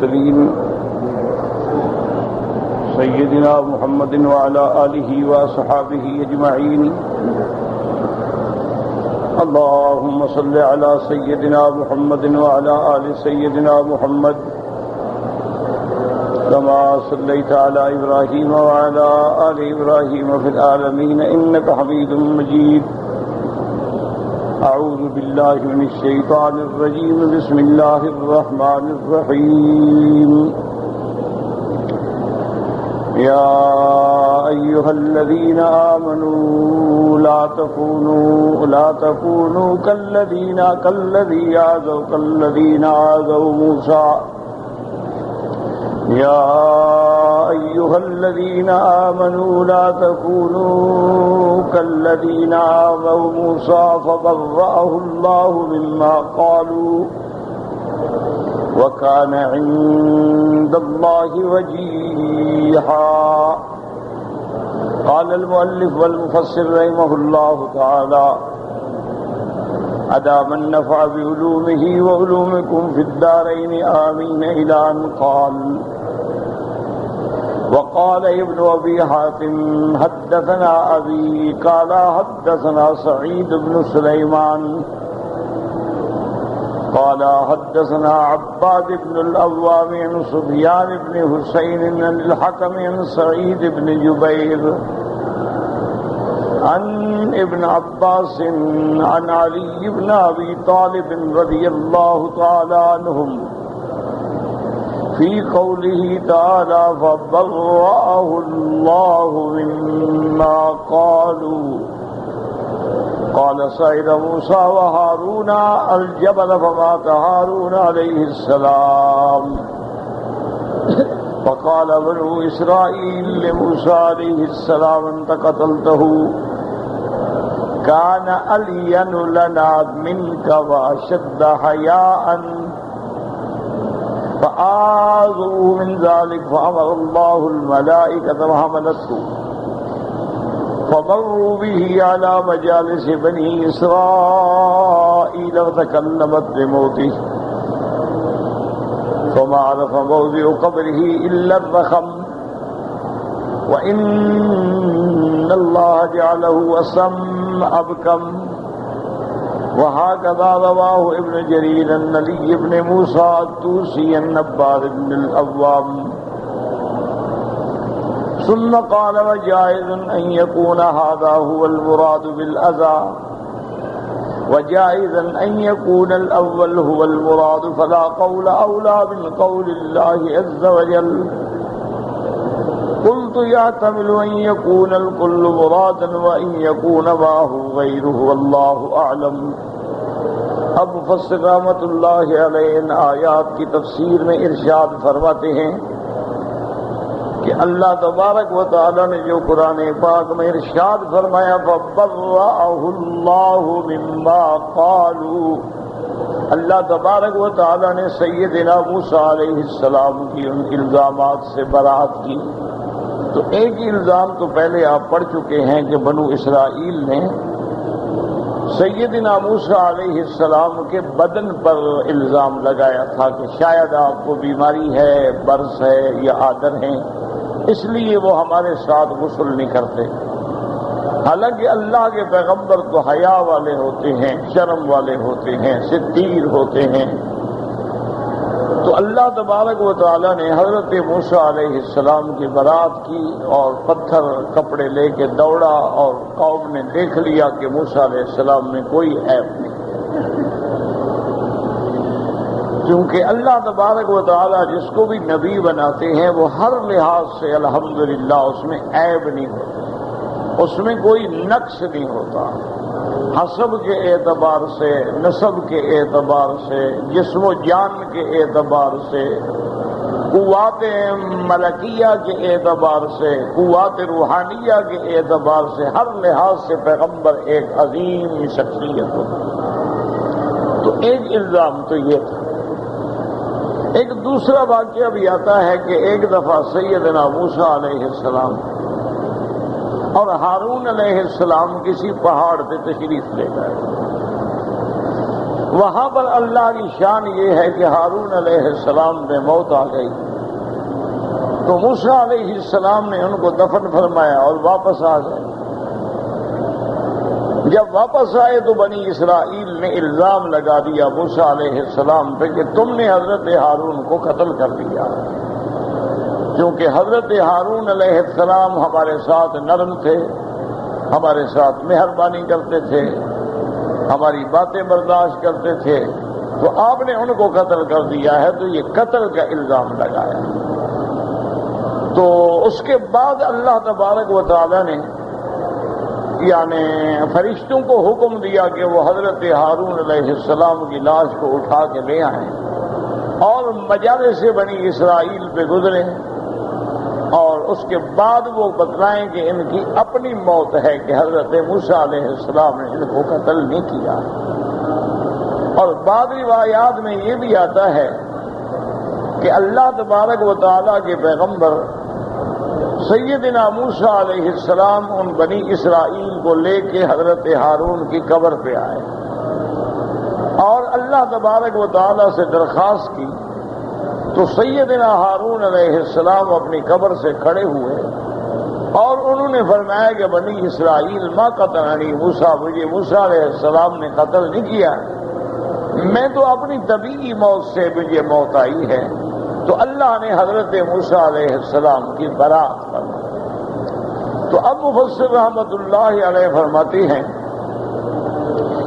المرسلين سيدنا محمد وعلى آله وصحابه أجمعين اللهم صل على سيدنا محمد وعلى آل سيدنا محمد كما صليت على إبراهيم وعلى آل إبراهيم في العالمين إنك حميد مجيد. أعوذ بالله من الشيطان الرجيم. بسم الله الرحمن الرحيم. يا أيها الذين آمنوا لا تكونوا كالذين آذوا موسى. يا أيها الذين آمنوا لا تكونوا كالذين آذوا موسى فبرأه الله مما قالوا وكان عند الله وجيها. قال المؤلف والمفسر رحمه الله تعالى أدام النفع بعلومه وعلومكم في الدارين آمين إلى أن قال وقال ابن أبي حاتم حدثنا أبي قال حدثنا سعيد بن سليمان قال حدثنا عباد بن الأوام عن سفيان بن حسين عن الحكم عن سعيد بن جبير عن ابن عباس عن علي بن أبي طالب رضي الله تعالى عنهم في قوله تعالى فبرأه الله مما قالوا. قال صعد موسى وهارون الجبل فمات هارون عليه السلام. فقال بنو إسرائيل لموسى عليه السلام أنت قتلته كان ألين لنا منك وأشد حياء فآذوا من ذلك فأمر الله الملائكة وحملته فمروا به على مجالس بني إسرائيل وتكلمت بموته فما عرف موضع قبره إلا الرخم وإن الله جعله أصم أبكم. وهكذا رواه ابن جرير عن علي بن موسى الطوسي عن عباد بن الأوام. ثم قال وجائز أن يكون هذا هو المراد بالأذى وجائز أن يكون الأول هو المراد فلا قول أولى من قول الله عز وجل. قلت يحتمل أن يكون الكل مرادا وأن يكون معه غيره والله أعلم. اب مفسر رحمۃ اللہ علیہ ان آیات کی تفسیر میں ارشاد فرماتے ہیں کہ اللہ تبارک و تعالی نے جو قرآن پاک میں ارشاد فرمایا فَبَرَّأَهُ اللَّهُ مِمَّا قَالُوا، اللہ تبارک و تعالی نے سیدنا موسیٰ علیہ السلام کی ان الزامات سے برات کی. تو ایک الزام تو پہلے آپ پڑھ چکے ہیں کہ بنو اسرائیل نے سیدنا موسیٰ علیہ السلام کے بدن پر الزام لگایا تھا کہ شاید آپ کو بیماری ہے، برس ہے یا آدر ہیں، اس لیے وہ ہمارے ساتھ غسل نہیں کرتے. حالانکہ اللہ کے پیغمبر تو حیا والے ہوتے ہیں، شرم والے ہوتے ہیں، ستیر ہوتے ہیں. تو اللہ تبارک و تعالیٰ نے حضرت موسیٰ علیہ السلام کی برات کی اور پتھر کپڑے لے کے دوڑا اور قوم نے دیکھ لیا کہ موسیٰ علیہ السلام میں کوئی عیب نہیں، کیونکہ اللہ تبارک و تعالیٰ جس کو بھی نبی بناتے ہیں وہ ہر لحاظ سے الحمدللہ اس میں عیب نہیں ہوتا، اس میں کوئی نقص نہیں ہوتا، حسب کے اعتبار سے، نسب کے اعتبار سے، جسم و جان کے اعتبار سے، قوات ملکیہ کے اعتبار سے، قوات روحانیہ کے اعتبار سے، ہر لحاظ سے پیغمبر ایک عظیم شخصیت ہوتا. تو ایک الزام تو یہ تھا. ایک دوسرا واقعہ بھی آتا ہے کہ ایک دفعہ سیدنا موسیٰ علیہ السلام اور ہارون علیہ السلام کسی پہاڑ پہ تشریف لے گئے. وہاں پر اللہ کی شان یہ ہے کہ ہارون علیہ السلام میں موت آ گئی تو موسیٰ علیہ السلام نے ان کو دفن فرمایا اور واپس آ گئے۔ جب واپس آئے تو بنی اسرائیل نے الزام لگا دیا موسیٰ علیہ السلام پہ کہ تم نے حضرت ہارون کو قتل کر دیا، کیونکہ حضرت ہارون علیہ السلام ہمارے ساتھ نرم تھے، ہمارے ساتھ مہربانی کرتے تھے، ہماری باتیں برداشت کرتے تھے، تو آپ نے ان کو قتل کر دیا ہے، تو یہ قتل کا الزام لگایا۔ تو اس کے بعد اللہ تبارک و تعالی نے یعنی فرشتوں کو حکم دیا کہ وہ حضرت ہارون علیہ السلام کی لاش کو اٹھا کے لے آئیں اور مجالس سے بنی اسرائیل پہ گزریں، اور اس کے بعد وہ بتلائیں کہ ان کی اپنی موت ہے کہ حضرت موسیٰ علیہ السلام نے ان کو قتل نہیں کیا۔ اور بعض روایات میں یہ بھی آتا ہے کہ اللہ تبارک و تعالیٰ کے پیغمبر سیدنا موسیٰ علیہ السلام ان بنی اسرائیل کو لے کے حضرت ہارون کی قبر پہ آئے اور اللہ تبارک و تعالیٰ سے درخواست کی، تو سیدنا ہارون علیہ السلام اپنی قبر سے کھڑے ہوئے اور انہوں نے فرمایا کہ بنی اسرائیل ما قتلنی موسیٰ، مجھے موسیٰ علیہ السلام نے قتل نہیں کیا، میں تو اپنی طبیعی موت سے مجھے موت آئی ہے۔ تو اللہ نے حضرت موسیٰ علیہ السلام کی برات فرمائی۔ تو اب مفسر رحمت اللہ علیہ فرماتے ہیں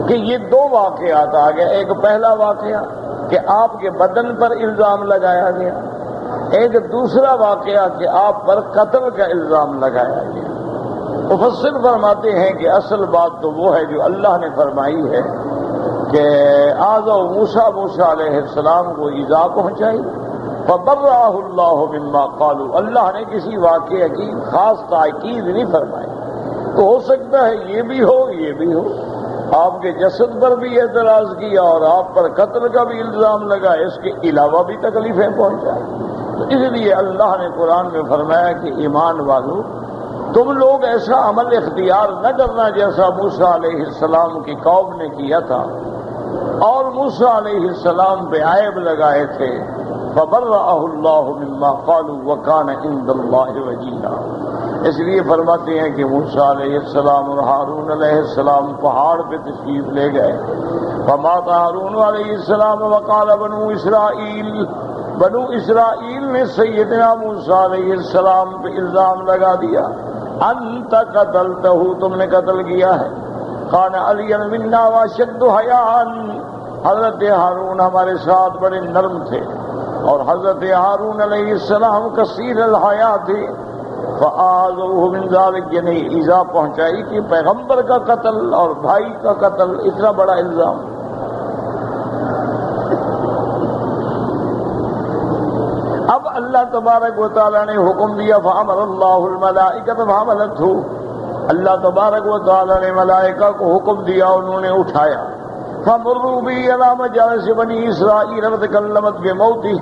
کہ یہ دو واقعات آ گئے، ایک پہلا واقعہ کہ آپ کے بدن پر الزام لگایا گیا، ایک دوسرا واقعہ کہ آپ پر قتل کا الزام لگایا گیا۔ مفسر فرماتے ہیں کہ اصل بات تو وہ ہے جو اللہ نے فرمائی ہے کہ آذوا موسیٰ علیہ السلام کو ایذا پہنچائی، فبرأہ اللہ مما قالوا، اللہ نے کسی واقعے کی خاص تاکید نہیں فرمائی۔ تو ہو سکتا ہے یہ بھی ہو، یہ بھی ہو، آپ کے جسد پر بھی اعتراض کیا اور آپ پر قتل کا بھی الزام لگا، اس کے علاوہ بھی تکلیفیں پہنچائیں۔ تو اس لیے اللہ نے قرآن میں فرمایا کہ ایمان والو تم لوگ ایسا عمل اختیار نہ کرنا جیسا موسیٰ علیہ السلام کی قوم نے کیا تھا اور موسیٰ علیہ السلام پہ عیب لگائے تھے۔ فبرأہ اللہ مما قالوا وکان عند اللہ وجیہا۔ اس لیے فرماتے ہیں کہ موسیٰ علیہ السلام اور ہارون علیہ السلام پہاڑ پہ تشریف لے گئے، فمات ہارون علیہ السلام وقال بنو اسرائیل نے سیدنا موسیٰ علیہ السلام پہ الزام لگا دیا، انت قتلتہ، تم نے قتل کیا ہے۔ قال علی منا واشد حیاء، حضرت ہارون ہمارے ساتھ بڑے نرم تھے اور حضرت ہارون علیہ السلام کثیر الحیا تھے۔ فآذوہ من ذلک، یعنی ایذا پہنچائی کہ پیغمبر کا قتل اور بھائی کا قتل، اتنا بڑا الزام۔ اب اللہ تبارک و تعالیٰ نے حکم دیا، فأمر اللہ الملائکۃ فحملتہ، اللہ تبارک و تعالیٰ نے ملائکہ کو حکم دیا، انہوں نے اٹھایا۔ فمروا بہ الی مجالس بنی اسرائیل فتکلمت بموتہ،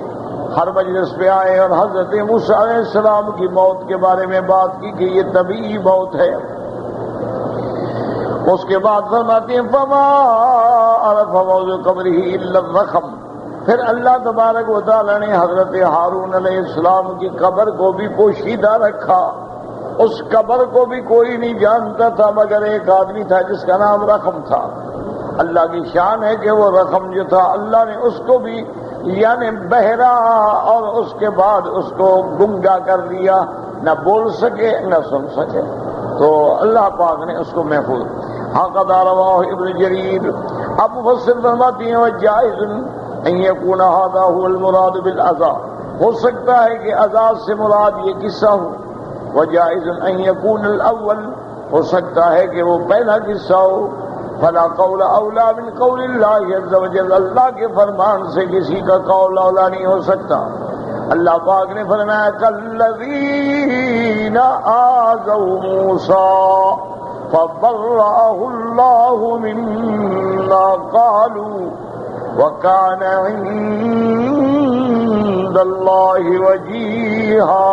ہر مجلس پہ آئے اور حضرت موسیٰ علیہ السلام کی موت کے بارے میں بات کی کہ یہ طبیعی موت ہے۔ اس کے بعد فرماتے ہیں فما عرف موضع قبرہ الا الرقم، پھر اللہ تبارک و تعالیٰ نے حضرت ہارون علیہ السلام کی قبر کو بھی پوشیدہ رکھا، اس قبر کو بھی کوئی نہیں جانتا تھا مگر ایک آدمی تھا جس کا نام رقم تھا۔ اللہ کی شان ہے کہ وہ رقم جو تھا اللہ نے اس کو بھی یعنی بہرا اور اس کے بعد اس کو گنگا کر دیا، نہ بول سکے نہ سن سکے، تو اللہ پاک نے اس کو محفوظ۔ ہاں رواہ ابن جریر۔ اب مفسر فرماتی ہیں وجائز ان یکون ھذا هو المراد بالعذاب، ہو سکتا ہے کہ عذاب سے مراد یہ قصہ ہو۔ وجائز ان یکون الاول، ہو سکتا ہے کہ وہ پہلا قصہ ہو۔ فلا قول اولا من قول اللہ عز وجل، اللہ کے فرمان سے کسی کا قول اولا نہیں ہو سکتا۔ اللہ پاک نے فرمایا کالذین آذوا موسیٰ فبرأہ اللہ مما قالوا وکان عند اللہ وجیہا۔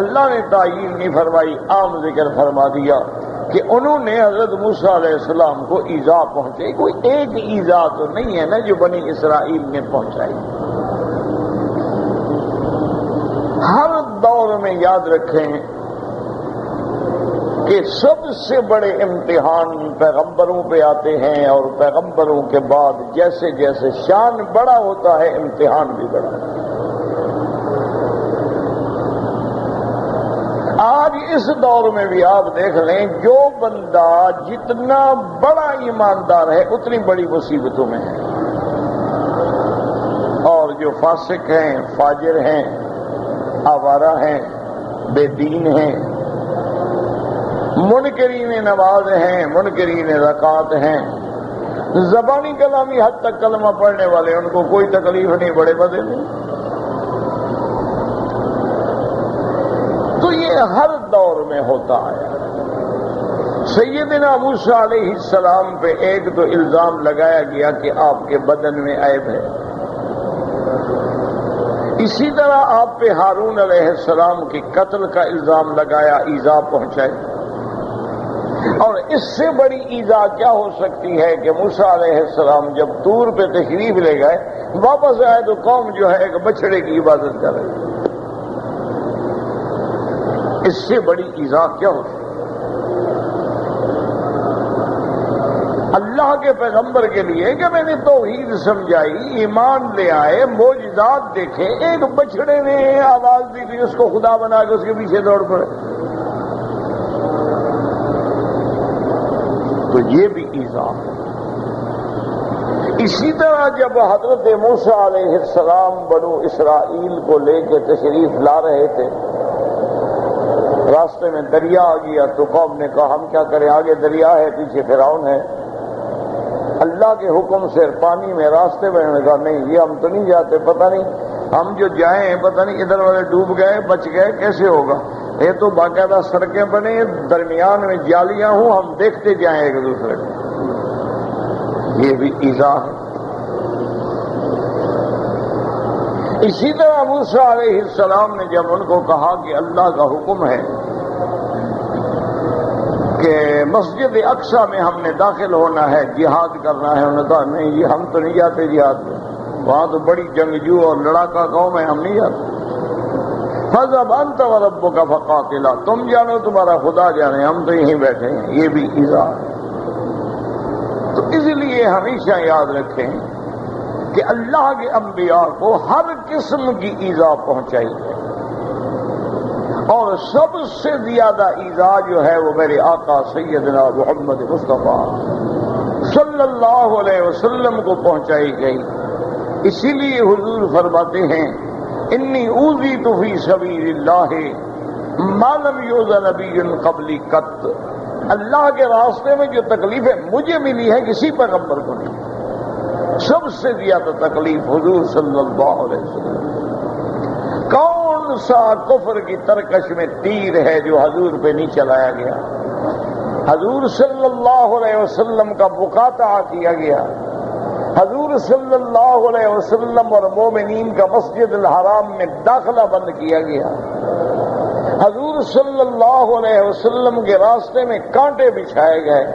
اللہ نے تعیین نہیں فرمائی، عام ذکر فرما دیا کہ انہوں نے حضرت موسیٰ علیہ السلام کو ایذا پہنچائی. کوئی ایک ایذا تو نہیں ہے نا جو بنی اسرائیل نے پہنچائی. ہر دور میں یاد رکھیں کہ سب سے بڑے امتحان پیغمبروں پہ آتے ہیں، اور پیغمبروں کے بعد جیسے جیسے شان بڑا ہوتا ہے امتحان بھی بڑا ہوتا ہے. آج اس دور میں بھی آپ دیکھ لیں، جو بندہ جتنا بڑا ایماندار ہے اتنی بڑی مصیبتوں میں ہے، اور جو فاسق ہیں، فاجر ہیں، آوارہ ہیں، بے دین ہیں، منکرین نماز ہیں، منکرین زکوٰۃ ہیں، زبانی کلامی حد تک کلمہ پڑھنے والے، ان کو کوئی تکلیف نہیں، بڑے مزے میں. تو یہ ہر دور میں ہوتا ہے. سیدنا موسیٰ علیہ السلام پہ ایک تو الزام لگایا گیا کہ آپ کے بدن میں عیب ہے. اسی طرح آپ پہ ہارون علیہ السلام کی قتل کا الزام لگایا، ایذا پہنچائے. اور اس سے بڑی ایذا کیا ہو سکتی ہے کہ موسیٰ علیہ السلام جب طور پہ تشریف لے گئے، واپس آئے تو قوم جو ہے ایک بچڑے کی عبادت کر رہی. اس سے بڑی ایذا کیا ہو سکتی؟ اللہ کے پیغمبر کے لیے کہ میں نے توحید سمجھائی، ایمان لے آئے، معجزات دیکھے، ایک بچڑے نے آواز دی تھی اس کو خدا بنا کے اس کے پیچھے دوڑ پڑے. تو یہ بھی ایذا. اسی طرح جب حضرت موسیٰ علیہ السلام بنو اسرائیل کو لے کے تشریف لا رہے تھے، راستے میں دریا آ گیا تو قوم نے کہا ہم کیا کریں، آگے دریا ہے، پیچھے فرعون ہے. اللہ کے حکم سے پانی میں راستے میں انہوں نے کہا نہیں یہ ہم تو نہیں جاتے، پتہ نہیں ہم جو جائیں پتہ نہیں ادھر والے ڈوب گئے، بچ گئے، کیسے ہوگا. یہ تو باقاعدہ سڑکیں بنے، درمیان میں جالیاں ہوں، ہم دیکھتے جائیں ایک دوسرے کو. یہ بھی ایذا ہے. اسی طرح موسیٰ علیہ السلام نے جب ان کو کہا کہ اللہ کا حکم ہے کہ مسجد اقصی میں ہم نے داخل ہونا ہے، جہاد کرنا ہے، انہوں نے کہا نہیں یہ ہم تو نہیں جاتے جہاد میں، وہاں تو بڑی جنگجو اور لڑاکا قوم ہے، ہم نہیں جاتے. فَاذْهَبْ أَنْتَ وَرَبُّكَ فَقَاتِلَا، تم جانو تمہارا خدا جانے، ہم تو یہیں بیٹھے ہیں. یہ بھی ایذا ہے. تو اس لیے ہمیشہ یاد رکھیں کہ اللہ کے انبیاء کو ہر قسم کی ایذا پہنچائی ہے، اور سب سے زیادہ ایذا جو ہے وہ میرے آقا سیدنا محمد مصطفیٰ صلی اللہ علیہ وسلم کو پہنچائی گئی. اسی لیے حضور فرماتے ہیں انی اوذیت فی سبیل اللہ ما لم یؤذ نبی قبلی قط. اللہ کے راستے میں جو تکلیفیں مجھے ملی ہے کسی پیغمبر کو نہیں. سب سے زیادہ تکلیف حضور صلی اللہ علیہ وسلم. کون سا کفر کی ترکش میں تیر ہے جو حضور پہ نہیں چلایا گیا؟ حضور صلی اللہ علیہ وسلم کا مقاطعہ کیا گیا. حضور صلی اللہ علیہ وسلم اور مومنین کا مسجد الحرام میں داخلہ بند کیا گیا. حضور صلی اللہ علیہ وسلم کے راستے میں کانٹے بچھائے گئے.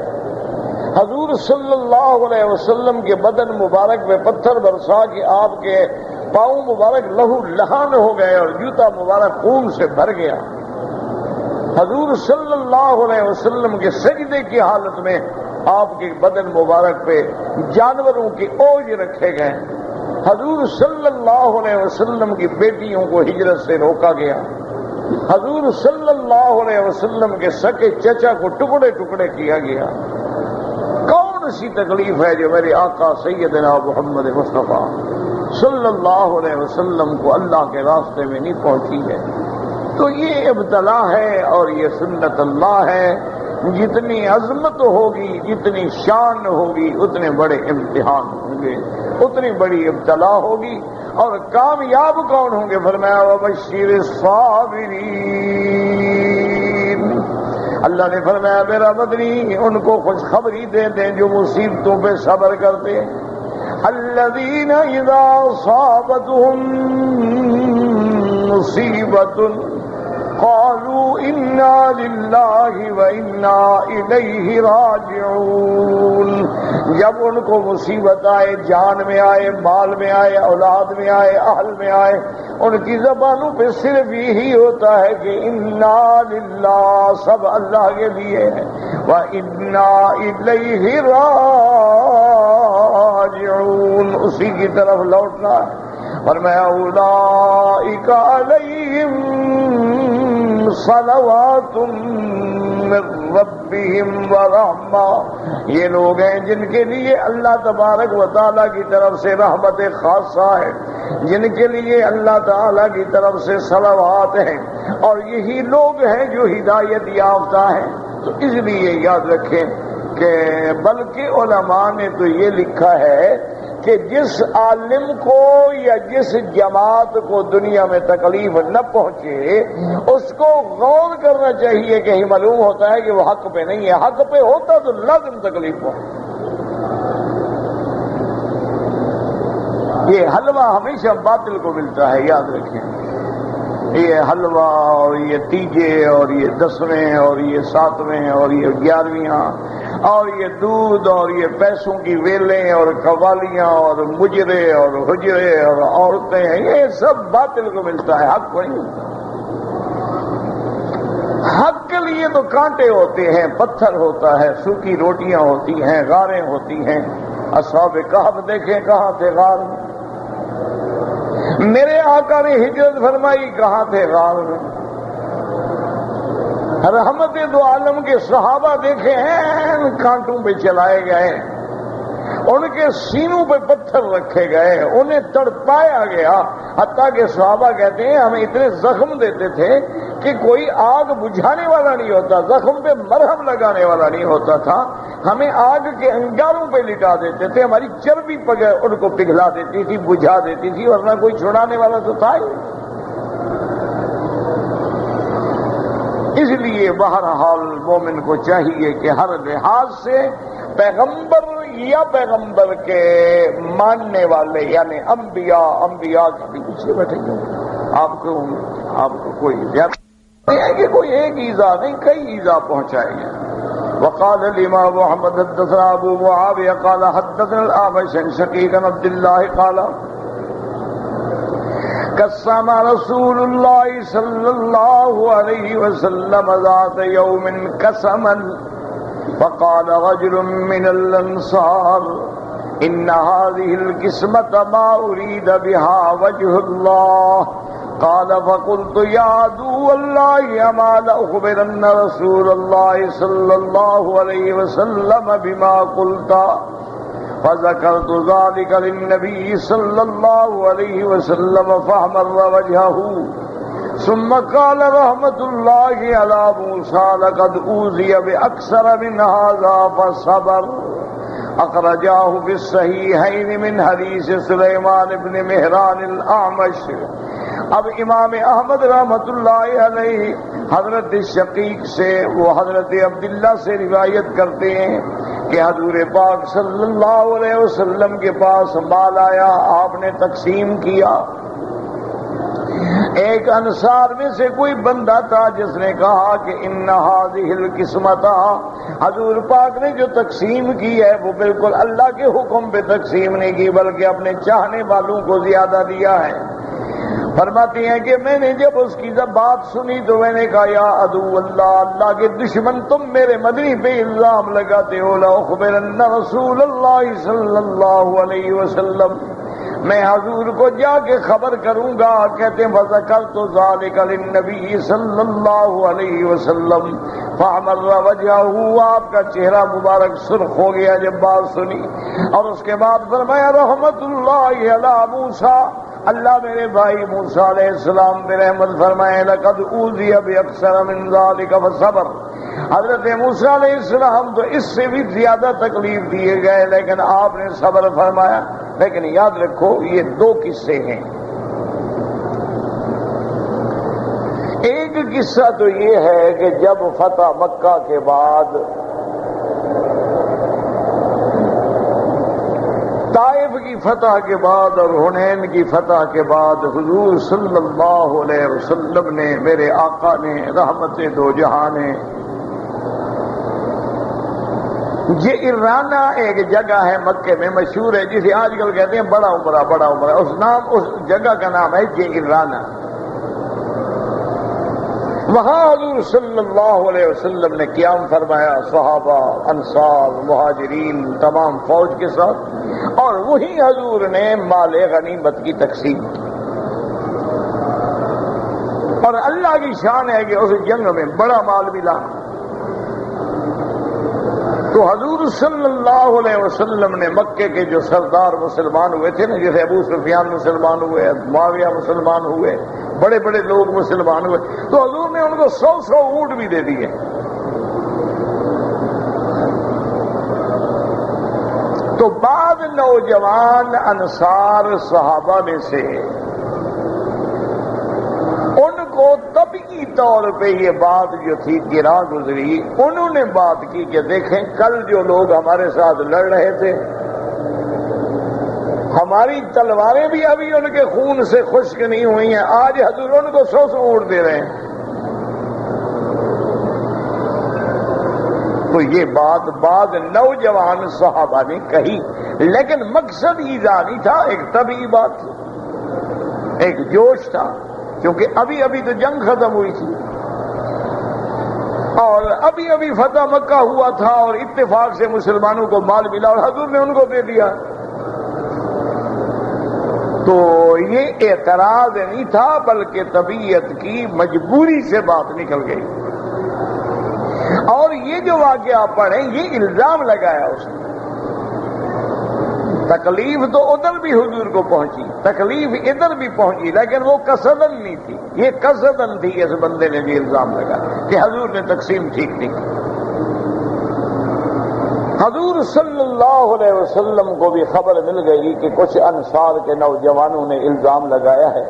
حضور صلی اللہ علیہ وسلم کے بدن مبارک میں پتھر برسا کے آپ کے پاؤں مبارک لہو لہان ہو گئے اور جوتا مبارک خون سے بھر گیا. حضور صلی اللہ علیہ وسلم کے سجدے کی حالت میں آپ کے بدن مبارک پہ جانوروں کی اوج رکھے گئے. حضور صلی اللہ علیہ وسلم کی بیٹیوں کو ہجرت سے روکا گیا. حضور صلی اللہ علیہ وسلم کے سکے چچا کو ٹکڑے ٹکڑے کیا گیا. کون سی تکلیف ہے جو میرے آقا سیدنا محمد مصطفیٰ صلی اللہ علیہ وسلم کو اللہ کے راستے میں نہیں پہنچی ہے؟ تو یہ ابتلا ہے اور یہ سنت اللہ ہے. جتنی عظمت ہوگی، جتنی شان ہوگی، اتنے بڑے امتحان ہوں گے، اتنی بڑی ابتلا ہوگی. اور کامیاب کون ہوں گے؟ فرمایا وبشر الصابرین. اللہ نے فرمایا میرا مدنی ان کو خوشخبری دے دیں جو مصیبتوں پہ صبر کرتے ہیں. الذین اذا اصابتهم مصیبۃ قالوا انا للہ وانا الیہ راجعون. جب ان کو مصیبت آئے، جان میں آئے، مال میں آئے، اولاد میں آئے، اہل میں آئے، ان کی زبانوں پہ صرف یہی ہوتا ہے کہ انا للہ، سب اللہ کے لیے ہے، وانا الیہ راجعون، اسی کی طرف لوٹنا ہے. فرمایا اولئک علیہم صلوات من ربہم ورحمہ، یہ لوگ ہیں جن کے لیے اللہ تبارک و تعالیٰ کی طرف سے رحمت خاصہ ہے، جن کے لیے اللہ تعالیٰ کی طرف سے صلوات ہیں، اور یہی لوگ ہیں جو ہدایت یافتہ ہیں. تو اس لیے یاد رکھیں کہ بلکہ علماء نے تو یہ لکھا ہے کہ جس عالم کو یا جس جماعت کو دنیا میں تکلیف نہ پہنچے اس کو غور کرنا چاہیے کہ ہی معلوم ہوتا ہے کہ وہ حق پہ نہیں ہے. حق پہ ہوتا تو لازم تکلیف ہو. یہ حلوہ ہمیشہ باطل کو ملتا ہے، یاد رکھیں. یہ حلوہ اور یہ تیجے اور یہ 10ویں اور یہ 7ویں اور یہ 11ویں اور یہ دودھ اور یہ پیسوں کی ویلیں اور قوالیاں اور مجرے اور حجرے اور عورتیں، یہ سب باطل کو ملتا ہے، حق کو نہیں ملتا. حق کے لیے تو کانٹے ہوتے ہیں، پتھر ہوتا ہے، سوکھی روٹیاں ہوتی ہیں، غاریں ہوتی ہیں. اصحاب کہف دیکھیں کہاں تھے؟ غار میں. میرے آقا نے ہجرت فرمائی، کہاں تھے؟ غار میں. رحمت دو عالم کے صحابہ دیکھے ہیں، کانٹوں پہ چلائے گئے، ان کے سینوں پہ پتھر رکھے گئے، انہیں تڑپایا گیا، حتیٰ کہ صحابہ کہتے ہیں ہمیں اتنے زخم دیتے تھے کہ کوئی آگ بجھانے والا نہیں ہوتا، زخم پہ مرہم لگانے والا نہیں ہوتا تھا، ہمیں آگ کے انگاروں پہ لٹا دیتے تھے، ہماری چربی ان کو پگھلا دیتی تھی، بجھا دیتی تھی، ورنہ کوئی چھڑانے والا تو تھا ہی. اس لیے بہرحال مومن کو چاہیے کہ ہر لحاظ سے پیغمبر یا پیغمبر کے ماننے والے یعنی انبیاء کے پیچھے بیٹھے گئے. آپ کو کوئی زیادہ نہیں ہے کہ کوئی ایک ایذا نہیں، کئی ایذا پہنچائے گئے. وقال الامام محمد حدثنا ابو معاویہ قال حدثنا الاعمش عن شقیق بن عبد الله قال قسم رسول الله صلى الله عليه وسلم ذات يوم قسما فقال رجل من الانصار ان هذه القسمة ما اريد بها وجه الله قال فقلت يا عدو الله اما لاخبرن رسول الله صلى الله عليه وسلم بما قلت فذكرت ذلك للنبي صلى الله عليه وسلم فاحمر وجهه ثم قال رحمة الله على موسى لقد أوذي بأكثر من هذا فصبر. أخرجاه في الصحيحين من حديث سليمان بن مهران الأعمش. اب امام احمد رحمۃ اللہ علیہ حضرت شقیق سے، وہ حضرت عبداللہ سے روایت کرتے ہیں کہ حضور پاک صلی اللہ علیہ وسلم کے پاس مال آیا، آپ نے تقسیم کیا. ایک انصار میں سے کوئی بندہ تھا جس نے کہا کہ ان هذه القسمۃ، حضور پاک نے جو تقسیم کی ہے وہ بالکل اللہ کے حکم پہ تقسیم نہیں کی بلکہ اپنے چاہنے والوں کو زیادہ دیا ہے. فرماتی ہیں کہ میں نے جب اس کی بات سنی تو میں نے کہا یا عدو اللہ، اللہ کے دشمن تم میرے مدنی پہ الزام لگاتے ہو. لاخبرن رسول اللہ صلی اللہ علیہ وسلم، میں حضور کو جا کے خبر کروں گا. کہتے ہیں فذکرت ذلک للنبی صلی اللہ علیہ وسلم فاحمر وجهه، آپ کا چہرہ مبارک سرخ ہو گیا جب بات سنی. اور اس کے بعد فرمایا رحمت اللہ علی موسیٰ، اللہ میرے بھائی موسیٰ علیہ السلام پہ رحمت فرمائے. لقد اوذی باکثر من ذلک فصبر، حضرت موسیٰ علیہ السلام تو اس سے بھی زیادہ تکلیف دیے گئے لیکن آپ نے صبر فرمایا. لیکن یاد رکھو یہ دو قصے ہیں. ایک قصہ تو یہ ہے کہ جب فتح مکہ کے بعد طائف کی فتح کے بعد اور حنین کی فتح کے بعد حضور صلی اللہ علیہ وسلم نے، میرے آقا نے، رحمت دو جہاں نے، یہ ارانہ ایک جگہ ہے مکے میں مشہور ہے، جسے آج کل کہتے ہیں بڑا عمرہ، بڑا عمرہ، اس جگہ کا نام ہے یہ ارانہ۔ وہاں حضور صلی اللہ علیہ وسلم نے قیام فرمایا، صحابہ، انصار، مہاجرین، تمام فوج کے ساتھ، اور وہی حضور نے مال غنیمت کی تقسیم کی۔ اور اللہ کی شان ہے کہ اس جنگ میں بڑا مال ملا۔ تو حضور صلی اللہ علیہ وسلم نے مکے کے جو سردار مسلمان ہوئے تھے نا، جیسے ابو سفیان مسلمان ہوئے، معاویہ مسلمان ہوئے، بڑے بڑے لوگ مسلمان ہوئے، تو حضور نے ان کو 100 اونٹ بھی دے دیے۔ تو بعض نوجوان انصار صحابہ میں سے ان کو طبعی طور پہ یہ بات جو تھی گرا گزری، انہوں نے بات کی کہ دیکھیں کل جو لوگ ہمارے ساتھ لڑ رہے تھے، ہماری تلواریں بھی ابھی ان کے خون سے خشک نہیں ہوئی ہیں، آج حضور ان کو 100 اونٹ دے رہے ہیں۔ تو یہ بات بعد نوجوان صحابہ نے کہی، لیکن مقصد ایذا نہیں تھا، ایک طبعی بات تھی، ایک جوش تھا، کیونکہ ابھی ابھی تو جنگ ختم ہوئی تھی اور ابھی ابھی فتح مکہ ہوا تھا، اور اتفاق سے مسلمانوں کو مال ملا اور حضور نے ان کو دے دیا۔ تو یہ اعتراض نہیں تھا، بلکہ طبیعت کی مجبوری سے بات نکل گئی۔ اور یہ جو واقعہ پڑھیں، یہ الزام لگایا اس نے۔ تکلیف تو ادھر بھی حضور کو پہنچی، تکلیف ادھر بھی پہنچی، لیکن وہ قصدن نہیں تھی، یہ قصدن تھی۔ اس بندے نے بھی الزام لگایا کہ حضور نے تقسیم ٹھیک نہیں کی۔ حضور صلی اللہ علیہ وسلم کو بھی خبر مل گئی کہ کچھ انصار کے نوجوانوں نے الزام لگایا ہے۔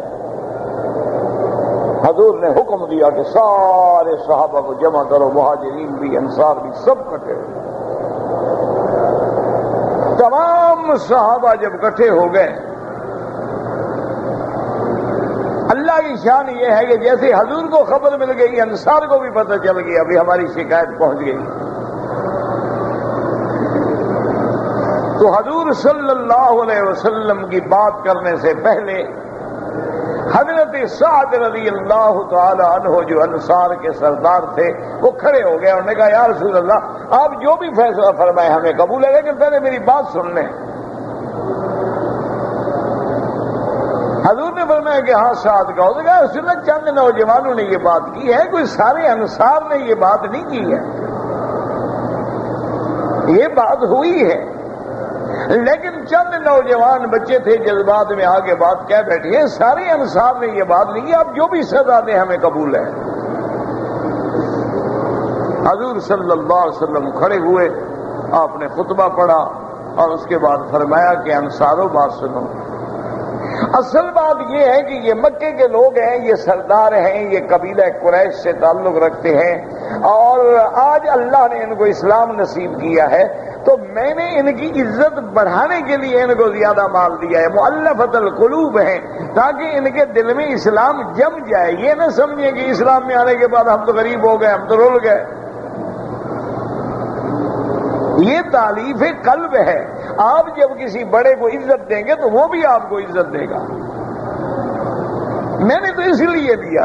حضور نے حکم دیا کہ سارے صحابہ کو جمع کرو، مہاجرین بھی، انصار بھی، سب کٹے۔ تمام صحابہ جب اکٹھے ہو گئے، اللہ کی شان یہ ہے کہ جیسے حضور کو خبر مل گئی، انصار کو بھی پتہ چل گیا، ابھی ہماری شکایت پہنچ گئی۔ تو حضور صلی اللہ علیہ وسلم کی بات کرنے سے پہلے حضرت سعد رضی اللہ تعالی عنہ جو انصار کے سردار تھے، وہ کھڑے ہو گئے اور نے کہا یا رسول اللہ، آپ جو بھی فیصلہ فرمائے ہمیں قبول ہے، لیکن پہلے میری بات سن لیں۔ حضور نے فرمایا کہ ہاں سعد کا ہو گیا، سنت چند نوجوانوں نے یہ بات کی ہے، کوئی سارے انصار نے یہ بات نہیں کی ہے، یہ بات ہوئی ہے، لیکن چند نوجوان بچے تھے جذبات میں آگے بات کہہ بیٹھے ہیں، سارے انصار نے یہ بات نہیں کی، آپ جو بھی سزا دیں ہمیں قبول ہے۔ حضور صلی اللہ علیہ وسلم کھڑے ہوئے، آپ نے خطبہ پڑھا اور اس کے بعد فرمایا کہ انصارو بات سنو، اصل بات یہ ہے کہ یہ مکے کے لوگ ہیں، یہ سردار ہیں، یہ قبیلہ قریش سے تعلق رکھتے ہیں، اور آج اللہ نے ان کو اسلام نصیب کیا ہے، تو میں نے ان کی عزت بڑھانے کے لیے ان کو زیادہ مال دیا ہے، مؤلفۃ القلوب ہیں، تاکہ ان کے دل میں اسلام جم جائے، یہ نہ سمجھیں کہ اسلام میں آنے کے بعد ہم تو غریب ہو گئے، ہم تو رول گئے۔ یہ تالیف قلب ہے، آپ جب کسی بڑے کو عزت دیں گے تو وہ بھی آپ کو عزت دے گا۔ میں نے تو اس لیے دیا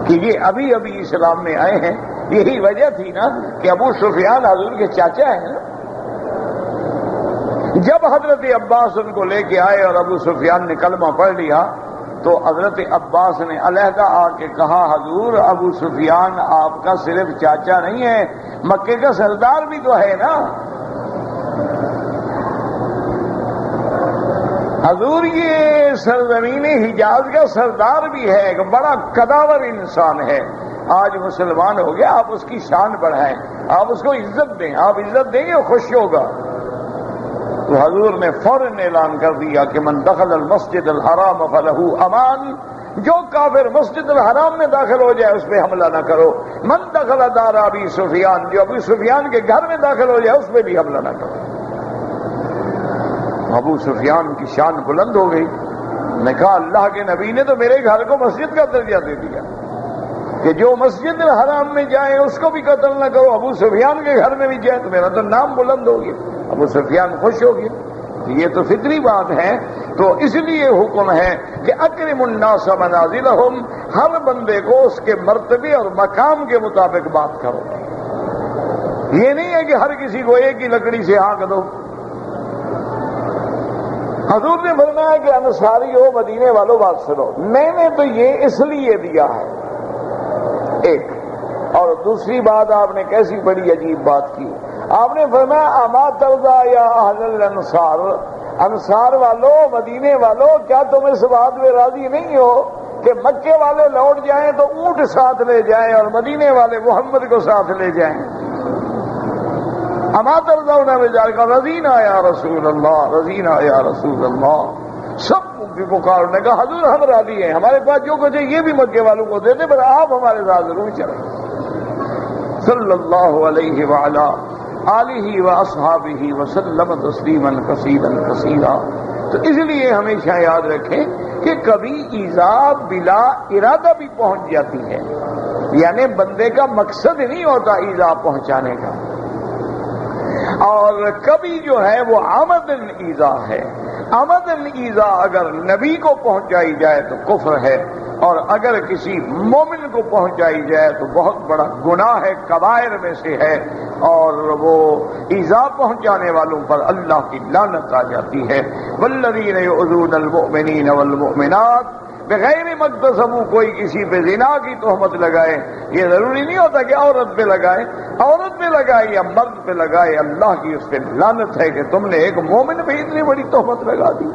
کہ یہ ابھی ابھی اسلام میں آئے ہیں، یہی وجہ تھی نا کہ ابو سفیان حضور کے چاچا ہیں نا۔ جب حضرت عباس ان کو لے کے آئے اور ابو سفیان نے کلمہ پڑھ لیا، تو حضرت عباس نے علیحدہ آ کے کہا حضور ابو سفیان آپ کا صرف چاچا نہیں ہے، مکے کا سردار بھی تو ہے نا۔ حضور یہ سرزمین حجاز کا سردار بھی ہے، ایک بڑا قداور انسان ہے، آج مسلمان ہو گیا، آپ اس کی شان بڑھائیں، آپ اس کو عزت دیں، آپ عزت دیں گے خوش ہوگا۔ تو حضور نے فوراً اعلان کر دیا کہ من دخل المسجد الحرام فلہ امان، جو کافر مسجد الحرام میں داخل ہو جائے اس پہ حملہ نہ کرو، من دخل دار ابی سفیان، جو ابو سفیان کے گھر میں داخل ہو جائے اس پہ بھی حملہ نہ کرو۔ ابو سفیان کی شان بلند ہو گئی. نے کہا اللہ کے نبی نے تو میرے گھر کو مسجد کا درجہ دے دیا کہ جو مسجد حرام میں جائے اس کو بھی قتل نہ کرو, ابو سفیان کے گھر میں بھی جائے تو میرا تو نام بلند ہو گیا. ابو سفیان خوش ہو گیا. یہ تو فطری بات ہے. تو اس لیے حکم ہے کہ اکرم الناس منازلہم, ہر بندے کو اس کے مرتبے اور مقام کے مطابق بات کرو. یہ نہیں ہے کہ ہر کسی کو ایک ہی لکڑی سے ہانک دو. حضور نے فرمایا کہ انصاری ہو مدینے والوں بات سنو, میں نے تو یہ اس لیے دیا ہے ایک. اور دوسری بات آپ نے کیسی بڑی عجیب بات کی, آپ نے فرمایا اما ترضا یا اہل الانصار, انصار والوں مدینے والوں کیا تم اس بات میں راضی نہیں ہو کہ مکے والے لوٹ جائیں تو اونٹ ساتھ لے جائیں اور مدینے والے محمد کو ساتھ لے جائیں؟ اما ترضون بذلک, رضینا یا رسول اللہ, رضینا یا رسول اللہ. سب کی پکار نے کہا حضور ہم راضی ہیں, ہمارے پاس جو کچھ ہے یہ بھی مکے والوں کو دیتے, پر آپ ہمارے ساتھ ضرور چلیں. صلی اللہ علیہ وعلا آلہ واصحابہ وسلم تسلیما کثیرا کثیرا. تو اس لیے ہمیشہ یاد رکھیں کہ کبھی ایذا بلا ارادہ بھی پہنچ جاتی ہے, یعنی بندے کا مقصد نہیں ہوتا ایذا پہنچانے کا, اور کبھی جو ہے وہ آمدن ایذا ہے. آمدن ایذا اگر نبی کو پہنچائی جائے تو کفر ہے, اور اگر کسی مومن کو پہنچائی جائے تو بہت بڑا گناہ ہے, کبائر میں سے ہے, اور وہ ایذا پہنچانے والوں پر اللہ کی لعنت آ جاتی ہے. والذین یؤذون المؤمنین والمؤمنات بغیر مقتصبو, کوئی کسی پہ زنا کی تہمت لگائے, یہ ضروری نہیں ہوتا کہ عورت پہ لگائے, عورت پہ لگائے یا مرد پہ لگائے, اللہ کی اس پہ لعنت ہے کہ تم نے ایک مومن پہ اتنی بڑی تہمت لگا دی.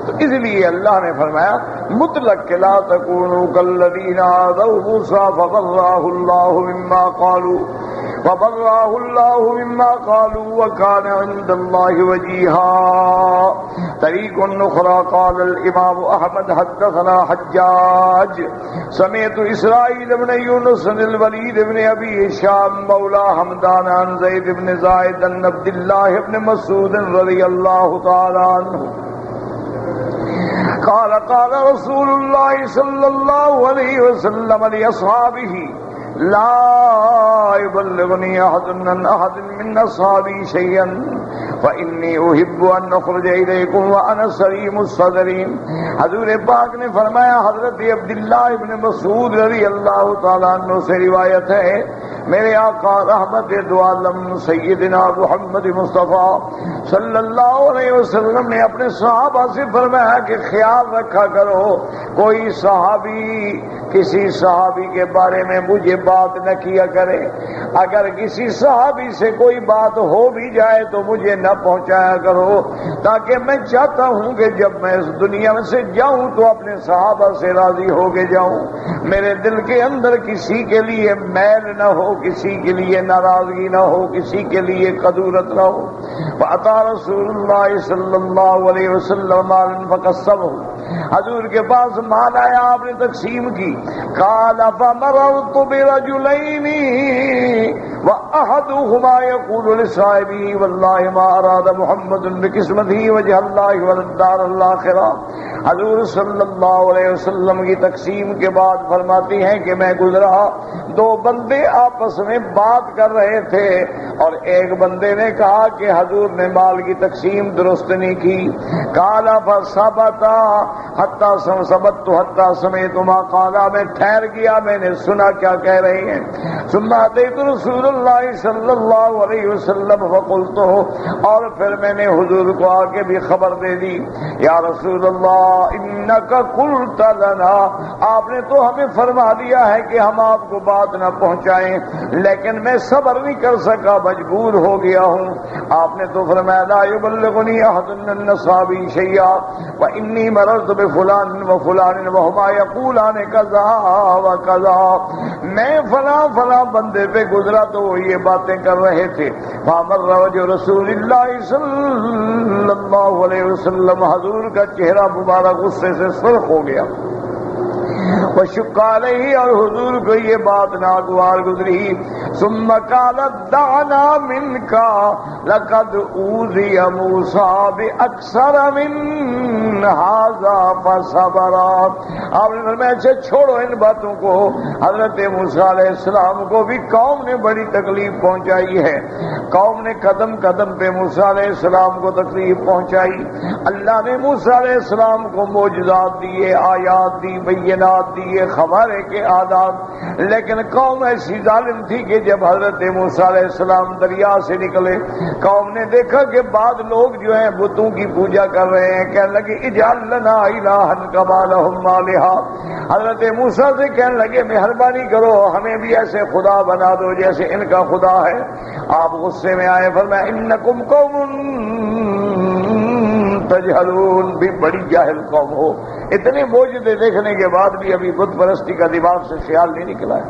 تو اس لیے اللہ نے فرمایا مطلق کہ لا تکونوا کالذین آذوا موسیٰ فبرأہ اللہ مما قالوا, فبرأہ اللہ مما قالوا وکان عند اللہ وجیہا. طریق اخری قال الامام احمد حدثنا حجاج سمعت اسرائیل بن یونس الولید بن ابی ہشام مولا حمدان عن زید بن زائد عن عبد اللہ بن مسعود رضی اللہ تعالی عنہ قال قال رسول اللہ صلی اللہ علیہ وسلم لاصحابہ لا يبلغني احد من احد من اصحابي شيئا فاني احب ان اخرج اليكم وانا سلیم الصدر. حضور پاک نے فرمایا, حضرت عبداللہ ابن مسعود رضی اللہ تعالیٰ عنہ سے روایت ہے, میرے آقا رحمت دو عالم سیدنا محمد مصطفیٰ صلی اللہ علیہ وسلم نے اپنے صحابہ سے فرمایا کہ خیال رکھا کرو کوئی صحابی کسی صحابی کے بارے میں مجھے بات نہ کیا کرے. اگر کسی صحابی سے کوئی بات ہو بھی جائے تو مجھے نہ پہنچایا کرو, تاکہ میں چاہتا ہوں کہ جب میں اس دنیا میں سے جاؤں تو اپنے صحابہ سے راضی ہو کے جاؤں, میرے دل کے اندر کسی کے لیے میل نہ ہو, کسی کے لیے ناراضگی نہ ہو, کسی کے لیے قدورت نہ ہو. فأتى رسول اللہ صلی اللہ علیہ وسلم مالا فقسمه, حضور کے پاس مال آیا, آپ نے تقسیم کی. قال فمررت برجلين واحدهما يقول لصاحبه والله ما اراد محمد بقسمته وجه الله ولا الدار الاخره. حضور صلی اللہ علیہ وسلم کی تقسیم کے بعد فرماتی ہیں کہ میں گزرا, دو بندے آپس میں بات کر رہے تھے, اور ایک بندے نے کہا کہ حضور نے مال کی تقسیم درست نہیں کی. قال فثبتا حتى ثبت حتى سمعت ما قال, میں ٹھہر گیا, میں نے سنا کیا کہہ رہے ہیں. ثم اتيت رسول اللہ صلی اللہ علیہ وسلم فقلت, اور پھر میں نے حضور کو آ کے بھی خبر دے دی, یا رسول اللہ انک قلت لنا, آپ نے تو ہمیں فرما دیا ہے کہ ہم آپ کو بات نہ پہنچائیں, لیکن میں صبر نہیں کر سکا, مجبور ہو گیا ہوں. آپ نے تو فرمایا لا یبلغنی احد من اصحابی شیئا وانی مررت بفلان وفلان وهما یقولان کذا وکذا, میں فلاں فلاں بندے پہ گزرا تو وہ یہ باتیں کر رہے تھے. فامر وجه رسول اللہ صلی اللہ علیہ وسلم, حضور کا چہرہ مبارک غصے سے سرخ ہو گیا. وشق علیہ، اور حضور کو یہ بات ناگوار گزری. ثم قالت دعنا منک لقد اوذی موسیٰ باکثر من ھذا فصبر. آپ نے فرمایا اچھا چھوڑو ان باتوں کو. حضرت موسیٰ علیہ السلام کو بھی قوم نے بڑی تکلیف پہنچائی ہے. قوم نے قدم قدم پہ موسیٰ علیہ السلام کو تکلیف پہنچائی. اللہ نے موسیٰ علیہ السلام کو معجزات دیے، آیات دی، بینات دیے، خبر ہے کہ آداب، لیکن قوم ایسی ظالم تھی کہ جب حضرت موسیٰ علیہ السلام دریا سے نکلے، قوم نے دیکھا کہ بعض لوگ جو ہیں بتوں کی پوجا کر رہے ہیں. کہنے لگے اجعل لنا الہا کما لہم آلہہ. حضرت موسیٰ سے کہنے لگے مہربانی کرو ہمیں بھی ایسے خدا بنا دو جیسے ان کا خدا ہے. آپ غصے میں آئے، فرمایا انکم قوم تجہلون، بھی بڑی جاہل قوم ہو. اتنے معجزے دیکھنے کے بعد بھی ابھی بت پرستی کا دماغ سے خیال نہیں نکلا ہے.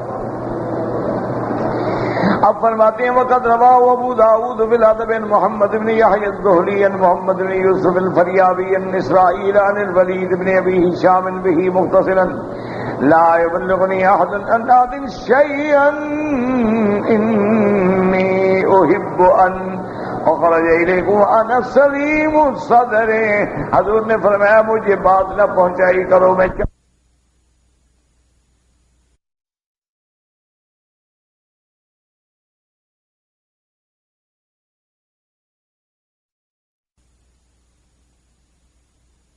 اب فرماتے ہیں وقت رواہ ابو داؤد بالادب محمد بن یحیی الذہلی محمد بن یوسف الفریابی عن اسرائیل عن الولید بن ابی ہشام به مختصرا لا يبلغني احد ان احد شيئا اني احب ان اخرج الیکم انا سلیم الصدر. حضور نے فرمایا مجھے بات نہ پہنچائی کرو، میں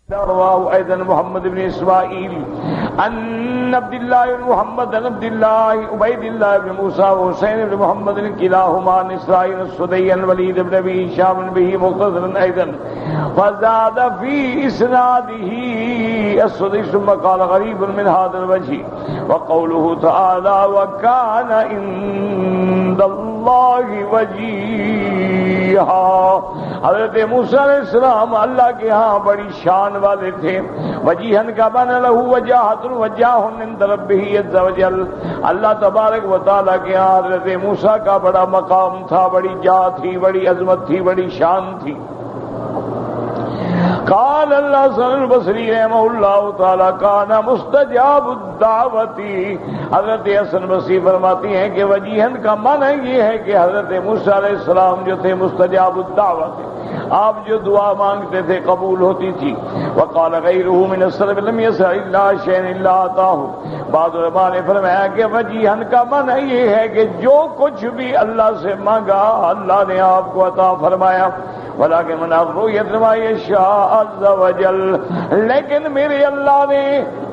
رواه ايضا محمد بن اسماعيل عن عبد الله بن محمد عن عبد الله عبيد الله بن موسى وحسين بن محمد كلاهما عن اسرائيل السدي الوليد بن ابي هشام به مختصرا ايضا فزاد في اسناده السدي ثم قال غريب من هذا الوجه وقوله تعالى وكان عند الله وجيها. حضرت موسیٰ علیہ السلام اللہ کے ہاں بڑی شان والے تھے. وجیہن کا بنا لہو وجاہت وجاہ عند ربہ عز وجل. اللہ تبارک و تعالیٰ کے ہاں حضرت موسیٰ کا بڑا مقام تھا، بڑی جا تھی، بڑی عظمت تھی، بڑی شان تھی. قال اللہ حسن البصری رحمہ اللہ تعالیٰ کان مستجاب الدعوتی. حضرت حسن بصری فرماتی ہیں کہ وجیہن کا معنی یہ ہے کہ حضرت موسیٰ علیہ السلام جو تھے مستجاب الدعوت، آپ جو دعا مانگتے تھے قبول ہوتی تھی. وقال غیرہ من السلف لم یسع الا شیئا الا اعطاہ. بعض علماء نے فرمایا کہ وجیہن کا معنی یہ ہے کہ جو کچھ بھی اللہ سے مانگا اللہ نے آپ کو عطا فرمایا. ولیکن من الرؤیت ما یشاء عز وجل، لیکن میرے اللہ نے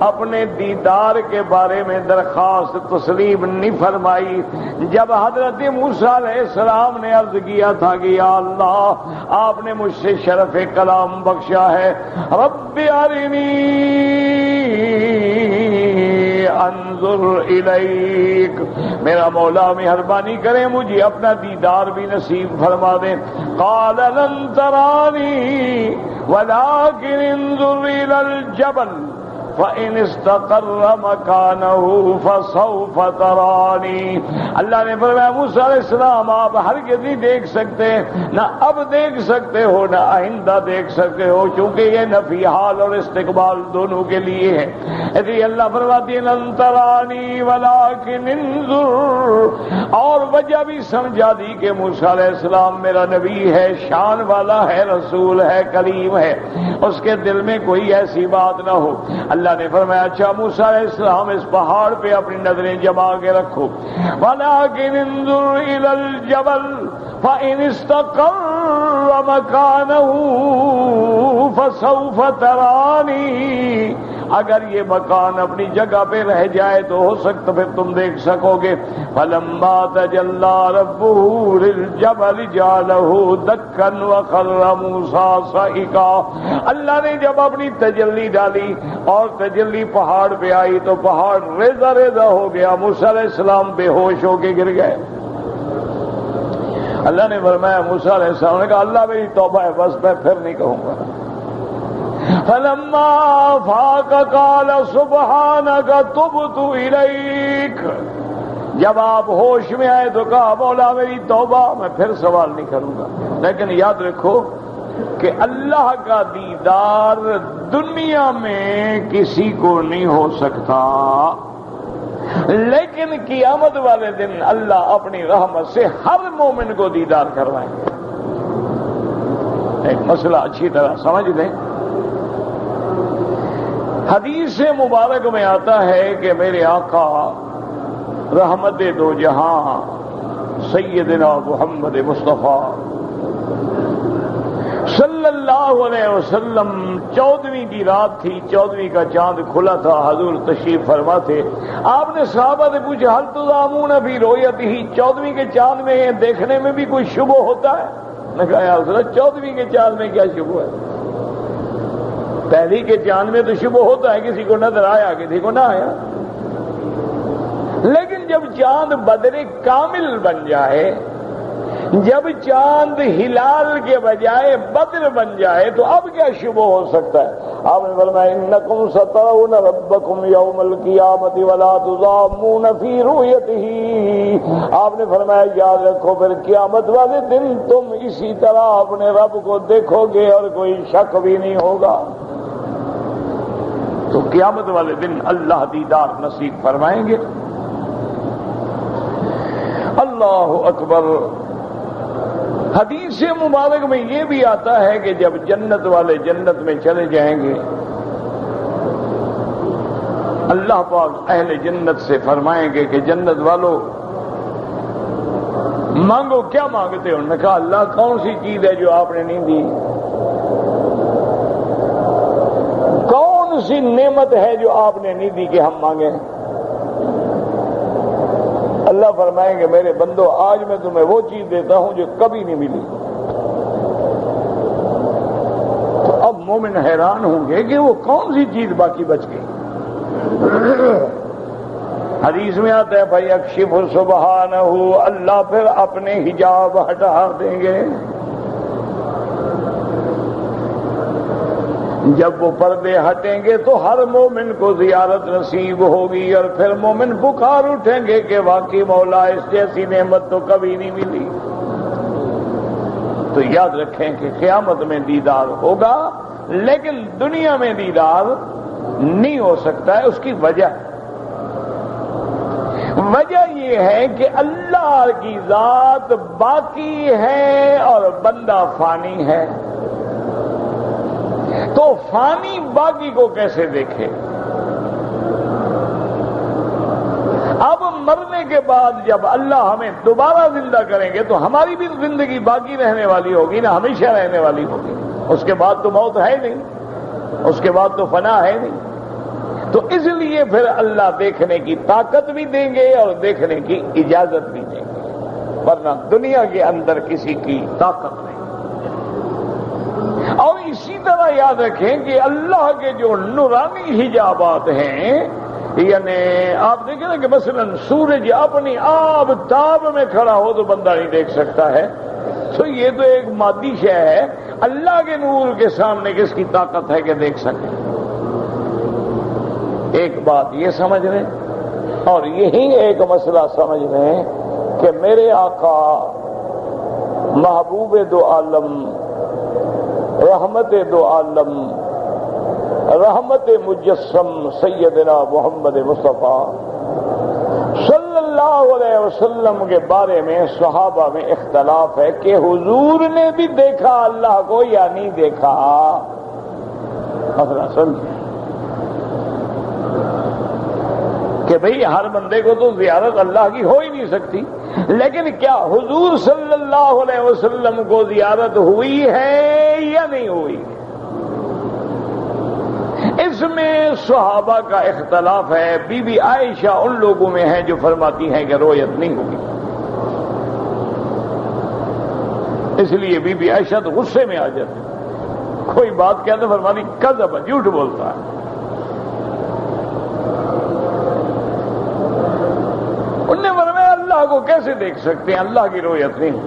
اپنے دیدار کے بارے میں درخواست تسلیم نہیں فرمائی. جب حضرت موسیٰ علیہ السلام نے عرض کیا تھا کہ یا اللہ آپ نے مجھ سے شرف کلام بخشا ہے، رب ارنی انظر الیک، میرا مولا مہربانی کرے مجھے اپنا دیدار بھی نصیب فرما دے. قال لن ترانی ولكن انظر الى الجبل فَإِنِ اسْتَقَرَّ مَكَانَهُ فَسَوْفَ تَرَانِي. اللہ نے فرمایا موسیٰ علیہ السلام آپ ہرگز نہیں دیکھ سکتے، نہ اب دیکھ سکتے ہو نہ آئندہ دیکھ سکتے ہو، چونکہ یہ نفی حال اور استقبال دونوں کے لیے ہے. اس لیے اللہ فرماتی ہے لَن تَرَانِي وَلَكِنْ انظُرْ، اور وجہ بھی سمجھا دی کہ موسیٰ علیہ السلام میرا نبی ہے، شان والا ہے، رسول ہے، کریم ہے، اس کے دل میں کوئی ایسی بات نہ ہو. اللہ نے فرمایا اچھا موسیٰ علیہ السلام اس پہاڑ پہ اپنی نظریں جما کے رکھو. وَلَكِنْ انظُرْ إِلَى الْجَبَلِ فَإِنِ اسْتَقَرَّ مَكَانَهُ فَسَوْفَ تَرَانِي. اگر یہ مکان اپنی جگہ پہ رہ جائے تو ہو سکتا پھر تم دیکھ سکو گے. فَلَمَّا تَجَلَّى رَبُّهُ لِلْجَبَلِ جَعَلَهُ دَكًّا وَخَرَّ مُوسَىٰ صَعِقًا. اللہ نے جب اپنی تجلی ڈالی اور تجلی پہاڑ پہ آئی تو پہاڑ ریزہ ریزہ ہو گیا. موسیٰ علیہ السلام بے ہوش ہو کے گر گئے. اللہ نے فرمایا موسیٰ علیہ السلام نے کہا اللہ میری توبہ ہے، بس میں پھر نہیں کہوں گا. فَلَمَّا فَاقَ قَالَ سُبْحَانَكَ تُبْتُ إِلَيْكَ. جب آپ ہوش میں آئے تو کہا مولا میری توبہ، میں پھر سوال نہیں کروں گا. لیکن یاد رکھو کہ اللہ کا دیدار دنیا میں کسی کو نہیں ہو سکتا، لیکن قیامت والے دن اللہ اپنی رحمت سے ہر مومن کو دیدار کروائیں گے۔ ایک مسئلہ اچھی طرح سمجھ لیں، حدیث مبارک میں آتا ہے کہ میرے آقا رحمت دو جہاں سیدنا محمد مصطفیٰ صلی اللہ علیہ وسلم 14ویں کی رات تھی، 14ویں کا چاند کھلا تھا، حضور تشریف فرما تھے۔ آپ نے صحابہ سے پوچھا حل تضامون فی رؤیتہ، 14ویں کے چاند میں دیکھنے میں بھی کوئی شبہ ہوتا ہے؟ نے کہا یا رسول اللہ 14ویں کے چاند میں کیا شبہ ہے؟ پہلی کے چاند میں تو شبہ ہوتا ہے، کسی کو نظر آیا کسی کو نہ آیا، لیکن جب چاند بدر کامل بن جائے، جب چاند ہلال کے بجائے بدر بن جائے تو اب کیا شبہ ہو سکتا ہے؟ آپ نے فرمایا انکم سترون ربکم یوم القیامت ولا تضامون فی رؤیتہ۔ آپ نے فرمایا یاد رکھو پھر قیامت والے دن تم اسی طرح اپنے رب کو دیکھو گے اور کوئی شک بھی نہیں ہوگا۔ تو قیامت والے دن اللہ دیدار نصیب فرمائیں گے۔ اللہ اکبر۔ حدیث مبارک میں یہ بھی آتا ہے کہ جب جنت والے جنت میں چلے جائیں گے، اللہ پاک اہل جنت سے فرمائیں گے کہ جنت والو مانگو، کیا مانگتے ہو؟ انہوں نے کہا اللہ کون سی چیز ہے جو آپ نے نہیں دی؟ کون سی نعمت ہے جو آپ نے نہیں دی کہ ہم مانگیں؟ اللہ فرمائیں گے میرے بندو آج میں تمہیں وہ چیز دیتا ہوں جو کبھی نہیں ملی۔ تو اب مومن حیران ہوں گے کہ وہ کون سی چیز باقی بچ گئی۔ حدیث میں آتا ہے بھائی اکشف سبحانہ، اللہ پھر اپنے حجاب ہٹا دیں گے۔ جب وہ پردے ہٹیں گے تو ہر مومن کو زیارت نصیب ہوگی، اور پھر مومن بخار اٹھیں گے کہ واقعی مولا اس جیسی نعمت تو کبھی نہیں ملی۔ تو یاد رکھیں کہ قیامت میں دیدار ہوگا، لیکن دنیا میں دیدار نہیں ہو سکتا ہے۔ اس کی وجہ یہ ہے کہ اللہ کی ذات باقی ہے اور بندہ فانی ہے، تو فانی باقی کو کیسے دیکھے؟ اب مرنے کے بعد جب اللہ ہمیں دوبارہ زندہ کریں گے تو ہماری بھی زندگی باقی رہنے والی ہوگی نا، ہمیشہ رہنے والی ہوگی۔ اس کے بعد تو موت ہے نہیں، اس کے بعد تو فنا ہے نہیں۔ تو اس لیے پھر اللہ دیکھنے کی طاقت بھی دیں گے اور دیکھنے کی اجازت بھی دیں گے، ورنہ دنیا کے اندر کسی کی طاقت نہیں۔ اور اسی طرح یاد رکھیں کہ اللہ کے جو نورانی حجابات ہیں، یعنی آپ دیکھیں نا کہ مثلا سورج اپنی آب تاب میں کھڑا ہو تو بندہ نہیں دیکھ سکتا ہے، تو یہ تو ایک مادی شے ہے۔ اللہ کے نور کے سامنے کس کی طاقت ہے کہ دیکھ سکے؟ ایک بات یہ سمجھ لیں، اور یہی ایک مسئلہ سمجھ لیں کہ میرے آقا محبوب دو عالم، رحمت دو عالم، رحمت مجسم سیدنا محمد مصطفیٰ صلی اللہ علیہ وسلم کے بارے میں صحابہ میں اختلاف ہے کہ حضور نے بھی دیکھا اللہ کو یا نہیں دیکھا۔ مسئلہ سمجھیں کہ بھئی ہر بندے کو تو زیارت اللہ کی ہو ہی نہیں سکتی، لیکن کیا حضور صلی اللہ علیہ وسلم کو زیارت ہوئی ہے یا نہیں ہوئی؟ اس میں صحابہ کا اختلاف ہے۔ بی بی عائشہ ان لوگوں میں ہے جو فرماتی ہیں کہ رؤیت نہیں ہوگی، اس لیے بی بی عائشہ تو غصے میں آ جاتی، کوئی بات کہتے فرمانی کذب، جھوٹ بولتا ہے۔ انہوں نے فرمایا اللہ کو کیسے دیکھ سکتے ہیں، اللہ کی رؤیت نہیں۔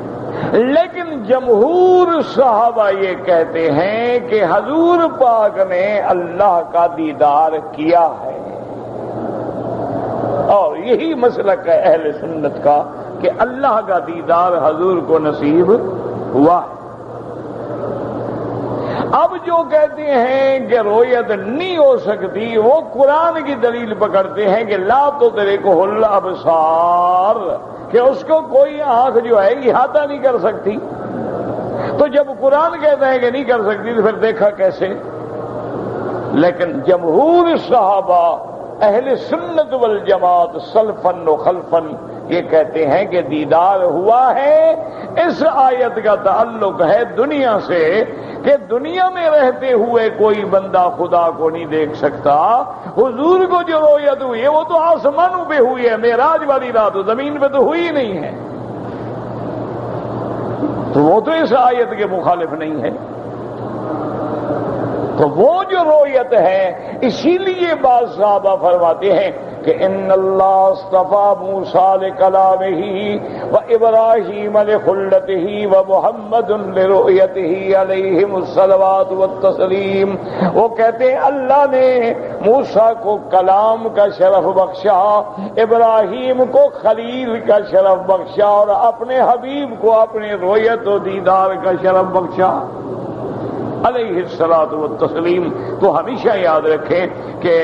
لیکن جمہور صحابہ یہ کہتے ہیں کہ حضور پاک نے اللہ کا دیدار کیا ہے، اور یہی مسلک ہے اہل سنت کا کہ اللہ کا دیدار حضور کو نصیب ہوا ہے۔ اب جو کہتے ہیں کہ رؤیت نہیں ہو سکتی وہ قرآن کی دلیل پکڑتے ہیں کہ لا تدرکہ الابصار، کہ اس کو کوئی آنکھ جو ہے احاطہ نہیں کر سکتی۔ تو جب قرآن کہتا ہے کہ نہیں کر سکتی تو پھر دیکھا کیسے؟ لیکن جمہور صحابہ اہل سنت والجماعت سلفن و خلفن یہ کہتے ہیں کہ دیدار ہوا ہے۔ اس آیت کا تعلق ہے دنیا سے، کہ دنیا میں رہتے ہوئے کوئی بندہ خدا کو نہیں دیکھ سکتا۔ حضور کو جو رؤیت ہوئی ہے وہ تو آسمانوں پہ ہوئی ہے، معراج والی رات زمین پہ تو ہوئی نہیں ہے، تو وہ تو اس آیت کے مخالف نہیں ہے۔ تو وہ جو رؤیت ہے، اسی لیے بعض صحابہ فرماتے ہیں کہ ان اللہ اصطفیٰ موسیٰ لکلامہ و ابراہیم لخلتہ و محمد لرؤیتہ علیہم الصلوات والتسلیم۔ وہ کہتے ہیں اللہ نے موسیٰ کو کلام کا شرف بخشا، ابراہیم کو خلیل کا شرف بخشا، اور اپنے حبیب کو اپنے رؤیت و دیدار کا شرف بخشا علیہ الصلاۃ والتسلیم۔ تو ہمیشہ یاد رکھیں کہ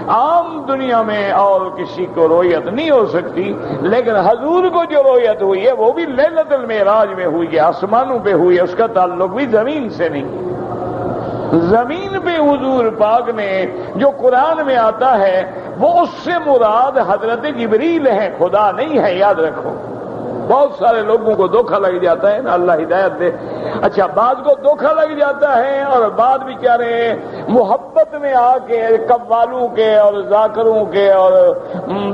عام دنیا میں اور کسی کو رؤیت نہیں ہو سکتی، لیکن حضور کو جو رؤیت ہوئی ہے وہ بھی لیلۃ المعراج میں ہوئی ہے، آسمانوں پہ ہوئی ہے، اس کا تعلق بھی زمین سے نہیں۔ زمین پہ حضور پاک نے جو قرآن میں آتا ہے وہ اس سے مراد حضرت جبریل ہے، خدا نہیں ہے، یاد رکھو۔ بہت سارے لوگوں کو دھوکہ لگ جاتا ہے نا، اللہ ہدایت دے۔ اچھا، بعض کو دھوکہ لگ جاتا ہے اور بعد بیچارے محبت میں آ کے قوالوں کے اور ذاکروں کے اور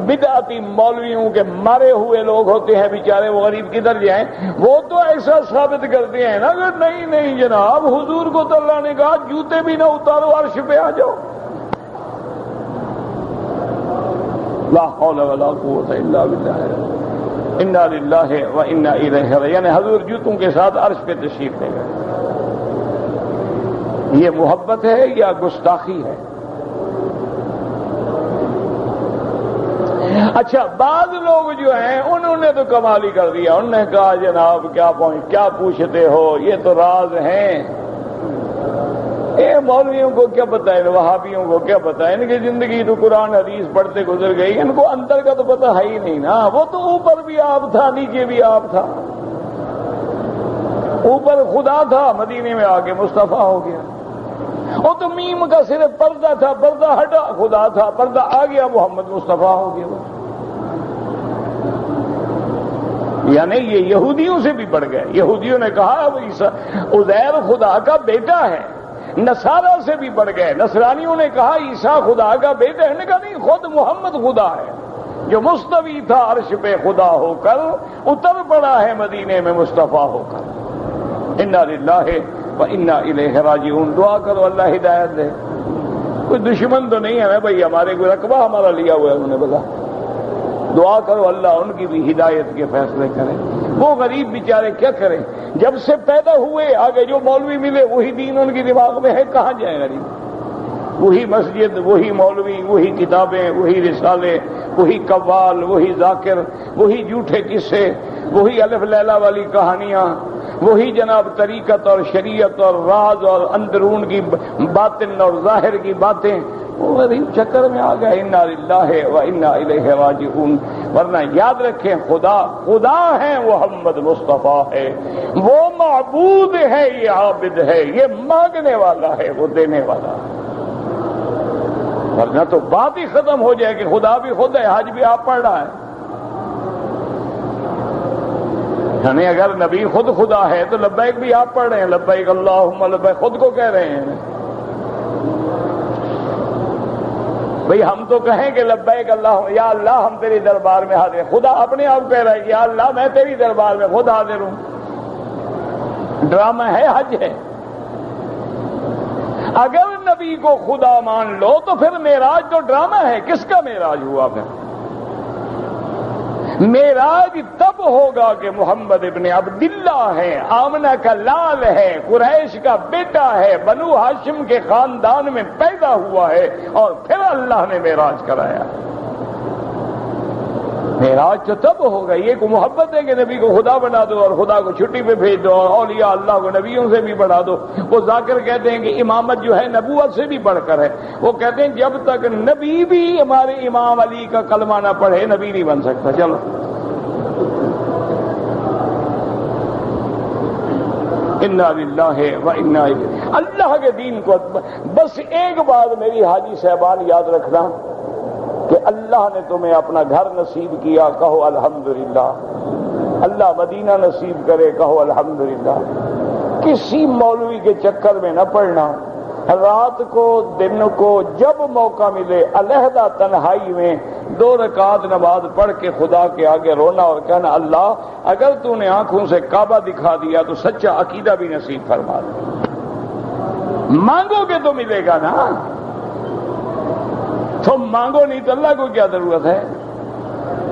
بدعتی مولویوں کے مارے ہوئے لوگ ہوتے ہیں بیچارے، وہ غریب کدھر جائیں؟ وہ تو ایسا ثابت کرتے ہیں نا کہ نہیں نہیں جناب، حضور کو تو اللہ نے کہا جوتے بھی نہ اتارو، عرش پہ آ جاؤ۔ لا حول ولا قوت الا باللہ، انا للہ و انا الیہ راجعون، یعنی حضور جوتوں کے ساتھ عرش پہ تشریف لے گئے۔ یہ محبت ہے یا گستاخی ہے؟ اچھا، بعض لوگ جو ہیں انہوں نے تو کمال ہی کر دیا، انہوں نے کہا جناب کیا پوچھتے ہو، یہ تو راز ہیں۔ مولویوں کو کیا پتہ ہے، وہابیوں کو کیا پتہ ہے، ان کی زندگی تو قرآن حدیث پڑھتے گزر گئی، ان کو اندر کا تو پتہ ہے ہی نہیں نا۔ وہ تو اوپر بھی آپ تھا، نیچے بھی آپ تھا، اوپر خدا تھا، مدینے میں آ کے مصطفیٰ ہو گیا۔ وہ تو میم کا صرف پردہ تھا، پردہ ہٹا خدا تھا، پردہ آ گیا محمد مصطفیٰ ہو گیا۔ یعنی یہ یہودیوں سے بھی بڑھ گئے۔ یہودیوں نے کہا اب عزیر خدا کا بیٹا ہے، نصارہ سے بھی بڑھ گئے۔ نصرانیوں نے کہا عیسیٰ خدا کا بیٹا ہے، نے کہا نہیں، خود محمد خدا ہے، جو مستوی تھا عرش پہ خدا ہو کر اتر پڑا ہے مدینے میں مصطفیٰ ہو کر۔ انا للہ و انا الیہ راجعون۔ دعا کرو اللہ ہدایت دے۔ کوئی دشمن تو نہیں ہے بھائی، ہمارے کوئی رقبہ ہمارا لیا ہوا ہے انہوں نے، بتا دعا کرو اللہ ان کی بھی ہدایت کے فیصلے کرے۔ وہ غریب بیچارے کیا کریں، جب سے پیدا ہوئے آگے جو مولوی ملے وہی دین ان کی دماغ میں ہے، کہاں جائیں غریب؟ وہی مسجد، وہی مولوی، وہی کتابیں، وہی رسالے، وہی قوال، وہی ذاکر، وہی جھوٹے قصے، وہی الف لیلا والی کہانیاں، وہی جناب طریقت اور شریعت اور راز اور اندرون کی باطن اور ظاہر کی باتیں، وہ غریب چکر میں آ گئے۔ انا للہ و انا الیہ راجعون۔ ورنہ یاد رکھیں، خدا ہے، محمد مصطفیٰ ہے، وہ معبود ہے، یہ عابد ہے، یہ مانگنے والا ہے، وہ دینے والا ہے۔ ورنہ تو بات ہی ختم ہو جائے کہ خدا بھی خود ہے، حج بھی آپ پڑھ رہا ہے۔ یعنی اگر نبی خود خدا ہے تو لبیک بھی آپ پڑھ رہے ہیں، لبیک اللہم لبیک، خود کو کہہ رہے ہیں۔ بھئی ہم تو کہیں کہ لبیک اللہ، یا اللہ ہم تیری دربار میں حاضر ہیں، خدا اپنے آپ کہہ رہا ہے یا اللہ میں تیری دربار میں خود حاضر ہوں۔ ڈرامہ ہے، حج ہے۔ اگر نبی کو خدا مان لو تو پھر معراج تو ڈرامہ ہے، کس کا معراج ہوا پھر؟ معراج تب ہوگا کہ محمد ابن عبداللہ ہے، آمنہ کا لال ہے، قریش کا بیٹا ہے، بنو ہاشم کے خاندان میں پیدا ہوا ہے، اور پھر اللہ نے معراج کرایا۔ معراج تو تب ہوگا، یہ کو محبت ہے کہ نبی کو خدا بنا دو اور خدا کو چھٹی پہ بھیج دو اور اولیاء اللہ کو نبیوں سے بھی بڑھا دو۔ وہ ذاکر کہتے ہیں کہ امامت جو ہے نبوت سے بھی بڑھ کر ہے۔ وہ کہتے ہیں جب تک نبی بھی ہمارے امام علی کا کلمہ نہ پڑھے نبی نہیں بن سکتا۔ چلو انا للہ و انا الیہ، اللہ کے دین کو بس ایک بات میری حاجی صاحبان یاد رکھنا کہ اللہ نے تمہیں اپنا گھر نصیب کیا، کہو الحمدللہ۔ اللہ مدینہ نصیب کرے، کہو الحمدللہ۔ کسی مولوی کے چکر میں نہ پڑنا، رات کو دن کو جب موقع ملے علیحدہ تنہائی میں 2 رکعت نماز پڑھ کے خدا کے آگے رونا اور کہنا اللہ اگر تو نے آنکھوں سے کعبہ دکھا دیا تو سچا عقیدہ بھی نصیب فرما دے۔ مانگو گے تو ملے گا نا، تم مانگو نہیں تو اللہ کو کیا ضرورت ہے،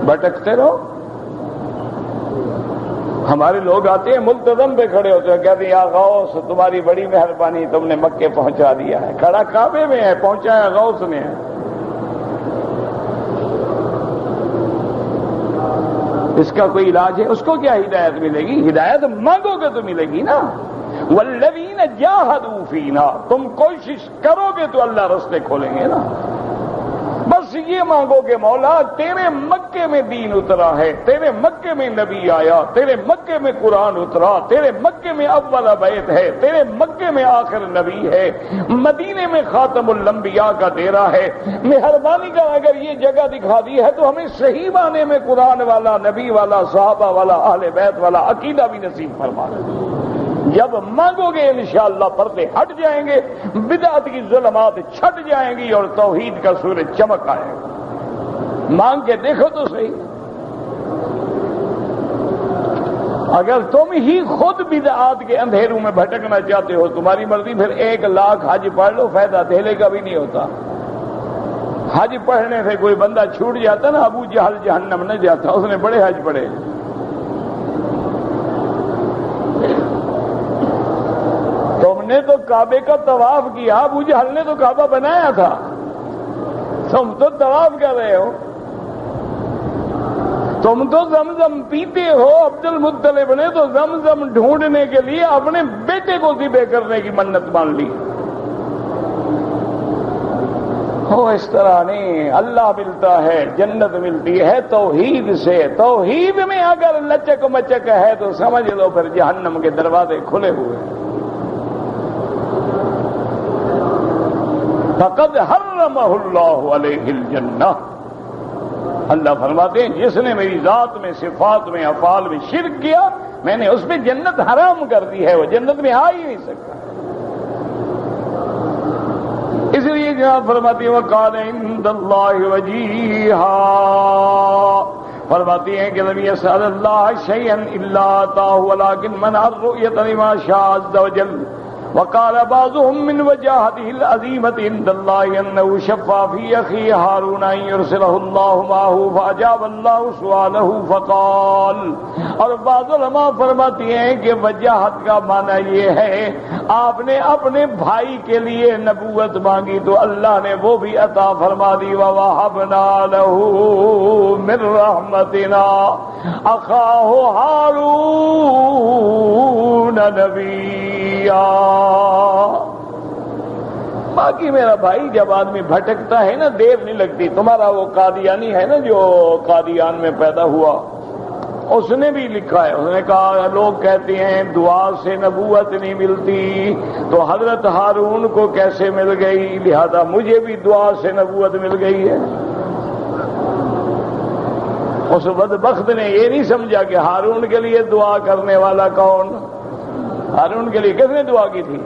بھٹکتے رہو۔ ہمارے لوگ آتے ہیں ملتزم پہ کھڑے ہوتے ہیں، کہتے ہیں یا غوث تمہاری بڑی مہربانی تم نے مکے پہنچا دیا ہے، کھڑا کعبے میں ہے، پہنچایا غوث نے ہے۔ اس کا کوئی علاج ہے؟ اس کو کیا ہدایت ملے گی؟ ہدایت مانگو گے تو ملے گی نا۔ والذین جاہدوا فینا، تم کوشش کرو گے تو اللہ رستے کھولیں گے نا۔ بس یہ مانگو کہ مولا تیرے مکے میں دین اترا ہے، تیرے مکے میں نبی آیا، تیرے مکے میں قرآن اترا، تیرے مکے میں اول بیت ہے، تیرے مکے میں آخر نبی ہے، مدینے میں خاتم الانبیاء کا ڈیرا ہے۔ مہربانی کا اگر یہ جگہ دکھا دی ہے تو ہمیں صحیح معنی میں قرآن والا، نبی والا، صحابہ والا، اہل بیت والا عقیدہ بھی نصیب فرما دے۔ جب مانگو گے انشاءاللہ پردے ہٹ جائیں گے، بدعت کی ظلمات چھٹ جائیں گی اور توحید کا سورج چمک آئے گا۔ مانگ کے دیکھو تو صحیح۔ اگر تم ہی خود بدعات کے اندھیروں میں بھٹکنا چاہتے ہو تمہاری مرضی، پھر 1 لاکھ حج پڑھ لو، فائدہ دہلے کا بھی نہیں ہوتا۔ حج پڑھنے سے کوئی بندہ چھوٹ جاتا نا، ابو جہل جہنم نہ جاتا، اس نے بڑے حج پڑھے۔ تم نے تو کعبے کا طواف کیا، ابو جہل نے تو کعبہ بنایا تھا، تم تو طواف کر رہے ہو۔ تم تو زمزم پیتے ہو، عبد المطلب نے تو زمزم ڈھونڈنے کے لیے اپنے بیٹے کو ذبح کرنے کی منت مان لی۔ ہو اس طرح نہیں، اللہ ملتا ہے، جنت ملتی ہے توحید سے۔ توحید میں اگر لچک مچک ہے تو سمجھ لو پھر جہنم کے دروازے کھلے ہوئے۔ فقد حرمہ اللہ علیہ الجنہ، اللہ فرماتے ہیں جس نے میری ذات میں، صفات میں، افعال میں شرک کیا میں نے اس پہ جنت حرام کر دی ہے، وہ جنت میں آ ہی نہیں سکتا۔ اس لیے جناب فرماتی ہیں وَقَالَ عِندَ اللَّهِ وَجِيهًا، فرماتی ہیں کہ لم يسأل اللہ شيئا الا آتاه ولكن منع الرؤية لما شاء عز وجل۔ وقال بعضهم من وجاهته العظيمة عند الله أنه شفع في أخيه هارون أن يرسله الله معه فأجاب الله سؤاله فقال، اور بعض علماء فرماتی ہیں کہ وجاہت کا معنی یہ ہے آپ نے اپنے بھائی کے لیے نبوت مانگی تو اللہ نے وہ بھی عطا فرما دی۔ وَوَهَبْنَا لَهُ مِن رَحْمَتِنَا أَخَاهُ هَارُونَ نَبِيًّا۔ باقی میرا بھائی جب آدمی بھٹکتا ہے نا دیر نہیں لگتی۔ تمہارا وہ قادیانی ہے نا جو قادیان میں پیدا ہوا، اس نے بھی لکھا ہے، اس نے کہا لوگ کہتے ہیں دعا سے نبوت نہیں ملتی تو حضرت ہارون کو کیسے مل گئی، لہذا مجھے بھی دعا سے نبوت مل گئی ہے۔ اس بدبخت نے یہ نہیں سمجھا کہ ہارون کے لیے دعا کرنے والا کون، ہارون کے لیے کس نے دعا کی تھی؟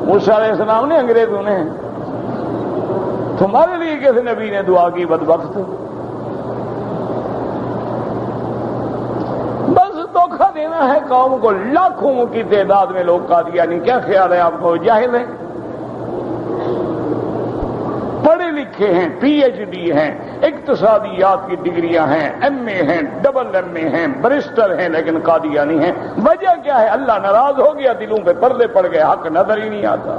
موسیٰ علیہ السلام نے، انگریزوں نے۔ تمہارے لیے کس نبی نے دعا کی بدبخت؟ بس دھوکہ دینا ہے قوم کو۔ لاکھوں کی تعداد میں لوگ قادیانی، کیا خیال ہے آپ کو جاہل ہیں؟ پڑھے لکھے ہیں، پی ایچ ڈی ہیں، اقتصادیات کی ڈگریاں ہیں، ایم اے ہیں، ڈبل ایم اے ہیں، برسٹر ہیں، لیکن قادیانی ہیں۔ وجہ کیا ہے؟ اللہ ناراض ہو گیا، دلوں پہ پردے پڑ گئے، حق نظر ہی نہیں آتا۔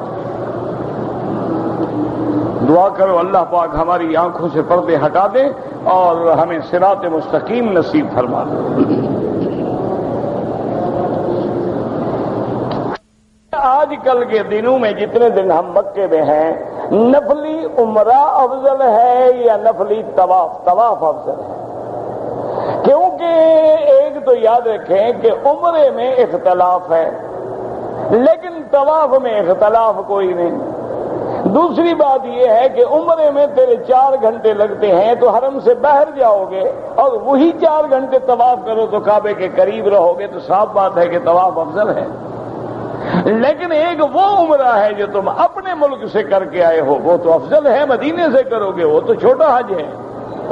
دعا کرو اللہ پاک ہماری آنکھوں سے پردے ہٹا دے اور ہمیں صراط مستقیم نصیب فرما دے۔ آج کل کے دنوں میں جتنے دن ہم مکے میں ہیں، نفلی عمرہ افضل ہے یا نفلی طواف؟ طواف افضل ہے، کیونکہ ایک تو یاد رکھیں کہ عمرے میں اختلاف ہے لیکن طواف میں اختلاف کوئی نہیں۔ دوسری بات یہ ہے کہ عمرے میں تیرے 4 گھنٹے لگتے ہیں تو حرم سے باہر جاؤ گے اور وہی 4 گھنٹے طواف کرو تو کعبے کے قریب رہو گے، تو صاف بات ہے کہ طواف افضل ہے۔ لیکن ایک وہ عمرہ ہے جو تم اپنے ملک سے کر کے آئے ہو، وہ تو افضل ہے، مدینے سے کرو گے، وہ تو چھوٹا حج ہے،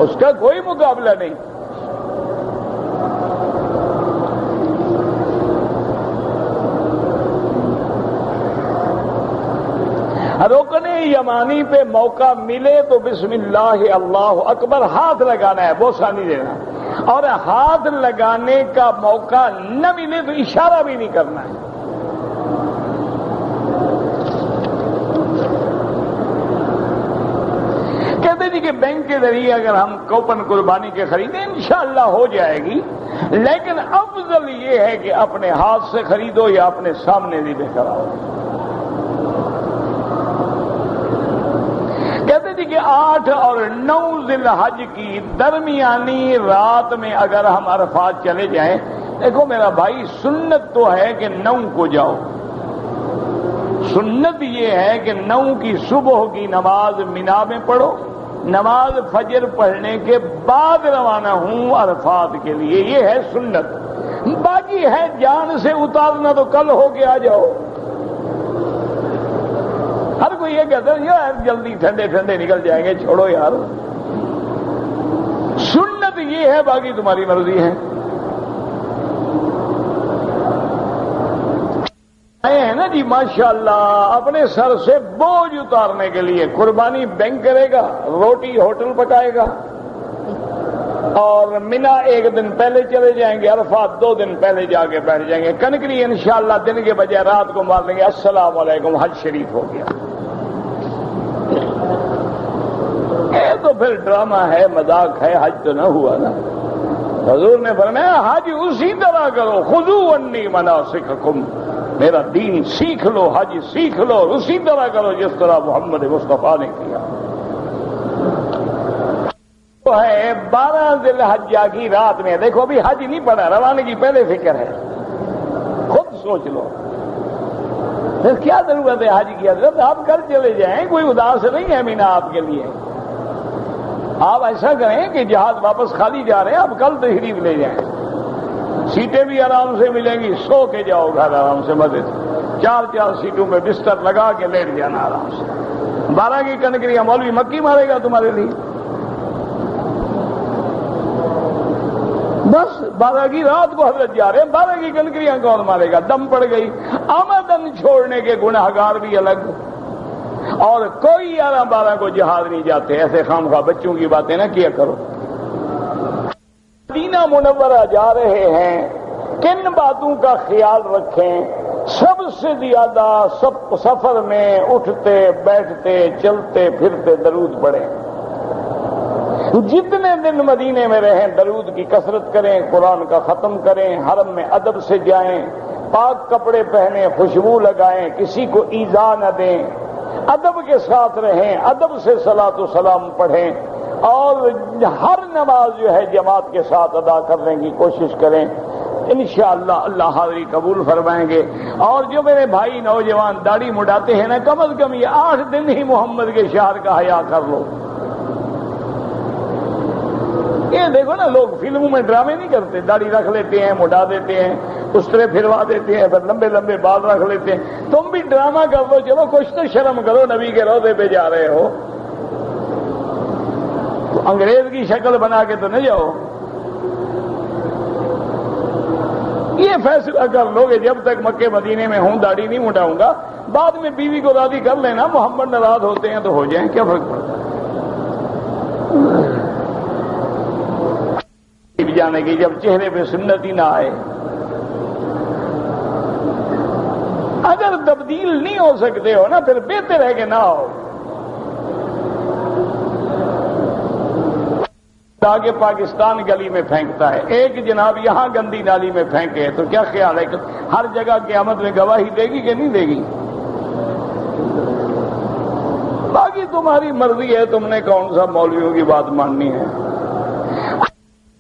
اس کا کوئی مقابلہ نہیں۔ رکن یمانی پہ موقع ملے تو بسم اللہ اللہ اکبر ہاتھ لگانا ہے، بوسہ نہیں دینا، اور ہاتھ لگانے کا موقع نہ ملے تو اشارہ بھی نہیں کرنا ہے۔ کہتے جی کہ بینک کے ذریعے اگر ہم کوپن قربانی کے خریدیں انشاءاللہ ہو جائے گی، لیکن افضل یہ ہے کہ اپنے ہاتھ سے خریدو یا اپنے سامنے ذبح کراؤ۔ کہتے جی کہ 8 اور 9 ذی الحج کی درمیانی رات میں اگر ہم عرفات چلے جائیں، دیکھو میرا بھائی سنت تو ہے کہ 9 کو جاؤ، سنت یہ ہے کہ 9 کی صبح کی نماز مینا میں پڑھو، نماز فجر پڑھنے کے بعد روانہ ہوں عرفات کے لیے، یہ ہے سنت۔ باقی ہے جان سے اتارنا تو کل ہو کے آ جاؤ۔ ہر کوئی یہ کہتا ہے یار جلدی ٹھنڈے ٹھنڈے نکل جائیں گے، چھوڑو یار، سنت یہ ہے، باقی تمہاری مرضی ہے۔ آئے ہیں نا جی ماشاءاللہ اپنے سر سے بوجھ اتارنے کے لیے، قربانی بینک کرے گا، روٹی ہوٹل پکائے گا، اور مینا 1 دن پہلے چلے جائیں گے، عرفات 2 دن پہلے جا کے بیٹھ جائیں گے، کنکری انشاءاللہ دن کے بجائے رات کو مار لیں گے، السلام علیکم حج شریف ہو گیا۔ یہ تو پھر ڈرامہ ہے، مذاق ہے، حج تو نہ ہوا نا۔ حضور نے فرمایا حج اسی طرح کرو، خذوا عنی مناسککم، میرا دین سیکھ لو، حج سیکھ لو، اسی طرح کرو جس طرح محمد مصطفیٰ نے کیا۔ تو ہے 12 ذی الحجہ کی رات میں، دیکھو ابھی حج نہیں پڑا، روانگی پہلے فکر ہے، خود سوچ لو پھر کیا ضرورت ہے حج کی؟ حضرت آپ کل چلے جائیں، کوئی اداس نہیں ہے مینا آپ کے لیے۔ آپ ایسا کریں کہ جہاز واپس خالی جا رہے ہیں، آپ کل تشریف لے جائیں، سیٹیں بھی آرام سے ملیں گی، سو کے جاؤ گھر آرام سے، مزے سے 4 سیٹوں میں بستر لگا کے لیٹ جانا آرام سے۔ 12 کی کنکریاں مولوی مکی مارے گا تمہارے لیے، بس 12 کی رات کو حضرت جا رہے ہیں، 12 کی کنکریاں کون مارے گا؟ دم پڑ گئی۔ آمدن چھوڑنے کے گنہگار بھی الگ، اور کوئی 11-12 کو جہاد نہیں جاتے، ایسے خام خواہ بچوں کی باتیں نہ کیا کرو۔ مدینہ منورہ جا رہے ہیں، کن باتوں کا خیال رکھیں؟ سب سے زیادہ سفر میں اٹھتے بیٹھتے چلتے پھرتے درود پڑھیں، جتنے دن مدینے میں رہیں درود کی کثرت کریں، قرآن کا ختم کریں، حرم میں ادب سے جائیں، پاک کپڑے پہنیں، خوشبو لگائیں، کسی کو ایذا نہ دیں، ادب کے ساتھ رہیں، ادب سے صلاۃ و سلام پڑھیں، اور ہر نماز جو ہے جماعت کے ساتھ ادا کرنے کی کوشش کریں، انشاءاللہ اللہ حاضری قبول فرمائیں گے۔ اور جو میرے بھائی نوجوان داڑھی مڈاتے ہیں نا، کم از کم یہ 8 دن ہی محمد کے شہر کا حیا کر لو۔ یہ دیکھو نا، لوگ فلموں میں ڈرامے نہیں کرتے، داڑھی رکھ لیتے ہیں، مڈا دیتے ہیں، اس طرح پھروا دیتے ہیں، پھر لمبے لمبے بال رکھ لیتے ہیں۔ تم بھی ڈرامہ کر دو، چلو کچھ تو شرم کرو، نبی کے روضے پہ جا رہے ہو، تو انگریز کی شکل بنا کے تو نہ جاؤ۔ یہ فیصلہ کر لو کہ جب تک مکے مدینے میں ہوں داڑھی نہیں مڈاؤں گا، بعد میں بیوی کو راضی کر لینا، محمد ناراض ہوتے ہیں تو ہو جائیں، کیا فرق پڑتا ہے؟ جانے کی جب چہرے پہ سنت ہی نہ آئے، اگر تبدیل نہیں ہو سکتے ہو نا، پھر بہتر ہے کہ نہ ہو۔ آگے پاکستان گلی میں پھینکتا ہے، ایک جناب یہاں گندی نالی میں پھینکے، تو کیا خیال ہے کہ ہر جگہ قیامت میں گواہی دے گی کہ نہیں دے گی؟ باقی تمہاری مرضی ہے، تم نے کون سا مولویوں کی بات ماننی ہے۔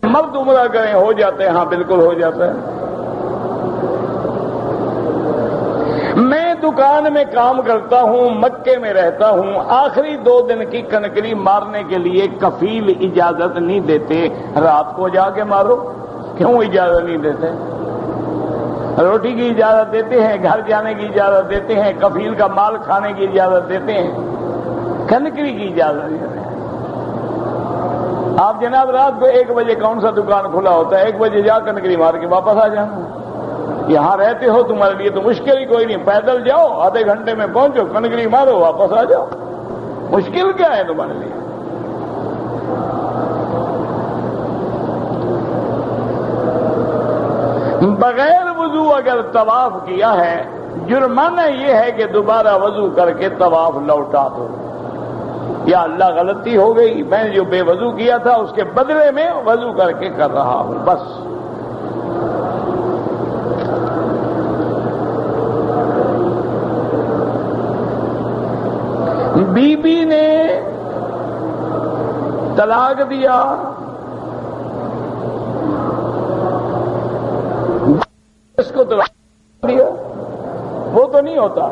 مرد عمرہ کریں ہو جاتے ہیں، ہاں بالکل ہو جاتا ہے۔ میں دکان میں کام کرتا ہوں، مکے میں رہتا ہوں، آخری 2 دن کی کنکری مارنے کے لیے کفیل اجازت نہیں دیتے، رات کو جا کے مارو، کیوں اجازت نہیں دیتے؟ روٹی کی اجازت دیتے ہیں، گھر جانے کی اجازت دیتے ہیں، کفیل کا مال کھانے کی اجازت دیتے ہیں، کنکری کی اجازت نہیں دیتے۔ آپ جناب رات کو 1 بجے کون سا دکان کھلا ہوتا ہے؟ 1 بجے جا کنکری مار کے واپس آ جانا۔ یہاں رہتے ہو، تمہارے لیے تو مشکل ہی کوئی نہیں، پیدل جاؤ، آدھے گھنٹے میں پہنچو، کنکری مارو، واپس آ جاؤ، مشکل کیا ہے تمہارے لیے؟ بغیر وضو اگر طواف کیا ہے، جرمانہ یہ ہے کہ دوبارہ وضو کر کے طواف لوٹا دو۔ یا اللہ غلطی ہو گئی، میں جو بے وضو کیا تھا اس کے بدلے میں وضو کر کے کر رہا ہوں، بس۔ بی بی نے طلاق دیا، اس کو طلاق دیا، وہ تو نہیں ہوتا۔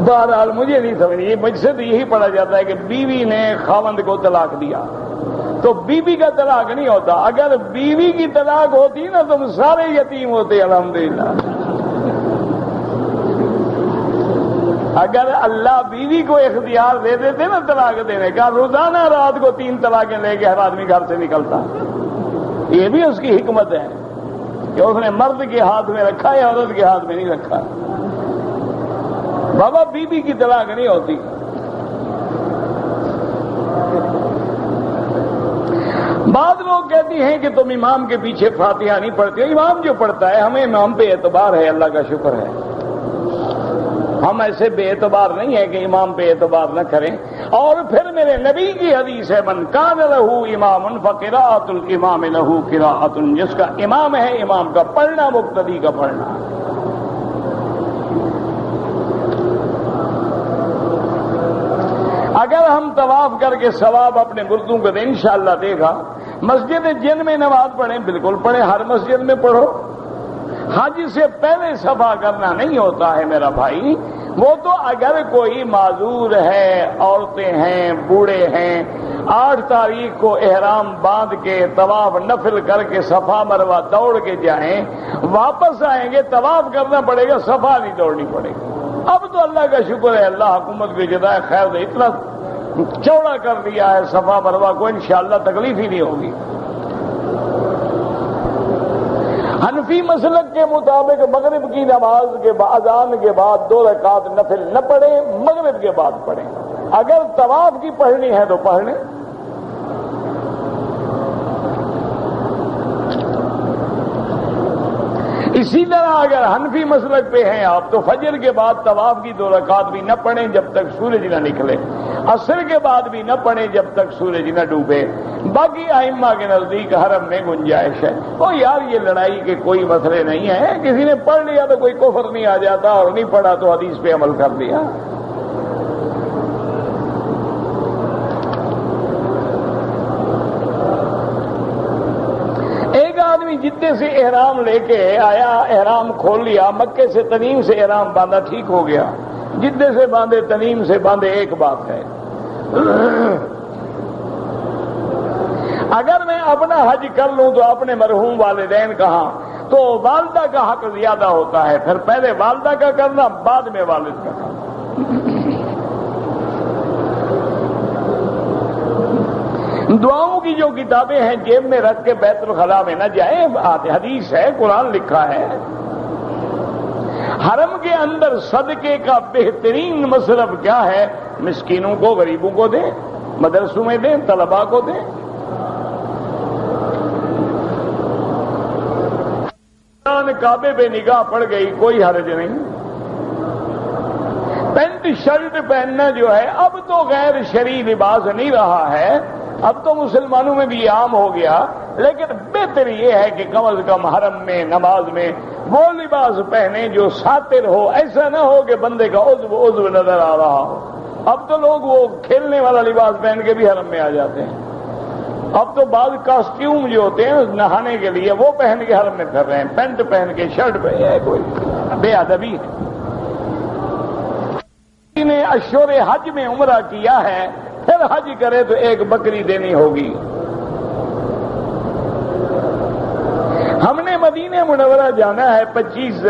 بہرحال مجھے نہیں سمجھ، یہ مجھ سے تو یہی پڑھا جاتا ہے کہ بیوی نے خاوند کو طلاق دیا، تو بیوی کا طلاق نہیں ہوتا۔ اگر بیوی کی طلاق ہوتی نا تم سارے یتیم ہوتے الحمدللہ۔ اگر اللہ بیوی کو اختیار دے دیتے نا طلاق دینے کا، روزانہ رات کو 3 طلاقیں لے کے ہر آدمی گھر سے نکلتا۔ یہ بھی اس کی حکمت ہے کہ اس نے مرد کے ہاتھ میں رکھا ہے، عورت کے ہاتھ میں نہیں رکھا۔ بابا بیوی کی طلاق نہیں ہوتی۔ بعض لوگ کہتی ہیں کہ تم امام کے پیچھے فاتحہ نہیں پڑھتے ہو۔ امام جو پڑھتا ہے، ہمیں امام پہ اعتبار ہے، اللہ کا شکر ہے۔ ہم ایسے بے اعتبار نہیں ہیں کہ امام پہ اعتبار نہ کریں۔ اور پھر میرے نبی کی حدیث ہے، من کان لہ امام فقراءۃ الامام لہ قراءۃ، جس کا امام ہے امام کا پڑھنا مقتدی کا پڑھنا۔ اگر ہم طواف کر کے ثواب اپنے مردوں کو دیں، انشاءاللہ دے گا۔ مسجد جن میں نماز پڑھیں بالکل پڑھیں، ہر مسجد میں پڑھو۔ حج سے پہلے صفا کرنا نہیں ہوتا ہے میرا بھائی، وہ تو اگر کوئی معذور ہے، عورتیں ہیں، بوڑھے ہیں، 8 تاریخ کو احرام باندھ کے طواف نفل کر کے صفا مروہ دوڑ کے جائیں، واپس آئیں گے طواف کرنا پڑے گا، صفا نہیں دوڑنی پڑے گی۔ اب تو اللہ کا شکر ہے، اللہ حکومت کی جزائے خیر دے، اتنا چوڑا کر دیا ہے صفا مروہ کو، انشاءاللہ تکلیف ہی نہیں ہوگی۔ حنفی مسلک کے مطابق مغرب کی نماز کے اذان کے بعد 2 رکعت نفل نہ پڑھیں، مغرب کے بعد پڑھیں۔ اگر طواف کی پڑھنی ہے تو پڑھ لیں۔ اسی طرح اگر حنفی مسلک پہ ہیں آپ تو فجر کے بعد طواف کی 2 رکعت بھی نہ پڑھیں جب تک سورج نہ نکلے، عصر کے بعد بھی نہ پڑھیں جب تک سورج نہ ڈوبے۔ باقی ائمہ کے نزدیک حرم میں گنجائش ہے۔ او یار یہ لڑائی کے کوئی مسئلے نہیں ہے، کسی نے پڑھ لیا تو کوئی کفر نہیں آ جاتا، اور نہیں پڑھا تو حدیث پہ عمل کر لیا۔ جدے سے احرام لے کے آیا، احرام کھول لیا، مکے سے تنیم سے احرام باندھا، ٹھیک ہو گیا۔ جدے سے باندھے، تنیم سے باندھے، ایک بات ہے۔ اگر میں اپنا حج کر لوں تو اپنے مرحوم والدین کہاں، تو والدہ کا حق زیادہ ہوتا ہے، پھر پہلے والدہ کا کرنا، بعد میں والد کا کرنا۔ دعاؤں کی جو کتابیں ہیں جیب میں رکھ کے بیت الخلاء میں نہ جائیں، حدیث ہے، قرآن لکھا ہے۔ حرم کے اندر صدقے کا بہترین مصرف کیا ہے؟ مسکینوں کو، غریبوں کو دیں، مدرسوں میں دیں، طلباء کو دیں۔ کعبے پہ نگاہ پڑ گئی، کوئی حرج نہیں۔ پینٹ شرٹ پہننا جو ہے اب تو غیر شرعی لباس نہیں رہا ہے، اب تو مسلمانوں میں بھی یہ عام ہو گیا، لیکن بہتر یہ ہے کہ کم از کم حرم میں نماز میں وہ لباس پہنے جو ساتر ہو، ایسا نہ ہو کہ بندے کا عضو نظر آ رہا ہو۔ اب تو لوگ وہ کھیلنے والا لباس پہن کے بھی حرم میں آ جاتے ہیں۔ اب تو بعض کاسٹیوم جو ہوتے ہیں نہانے کے لیے وہ پہن کے حرم میں پھر رہے ہیں، پینٹ پہن کے، شرٹ پہن کے، کوئی بے ادبی ہے۔ نے اشور حج میں عمرہ کیا ہے، پھر حج کرے تو ایک بکری دینی ہوگی۔ ہم نے مدینہ منورہ جانا ہے 25 ذی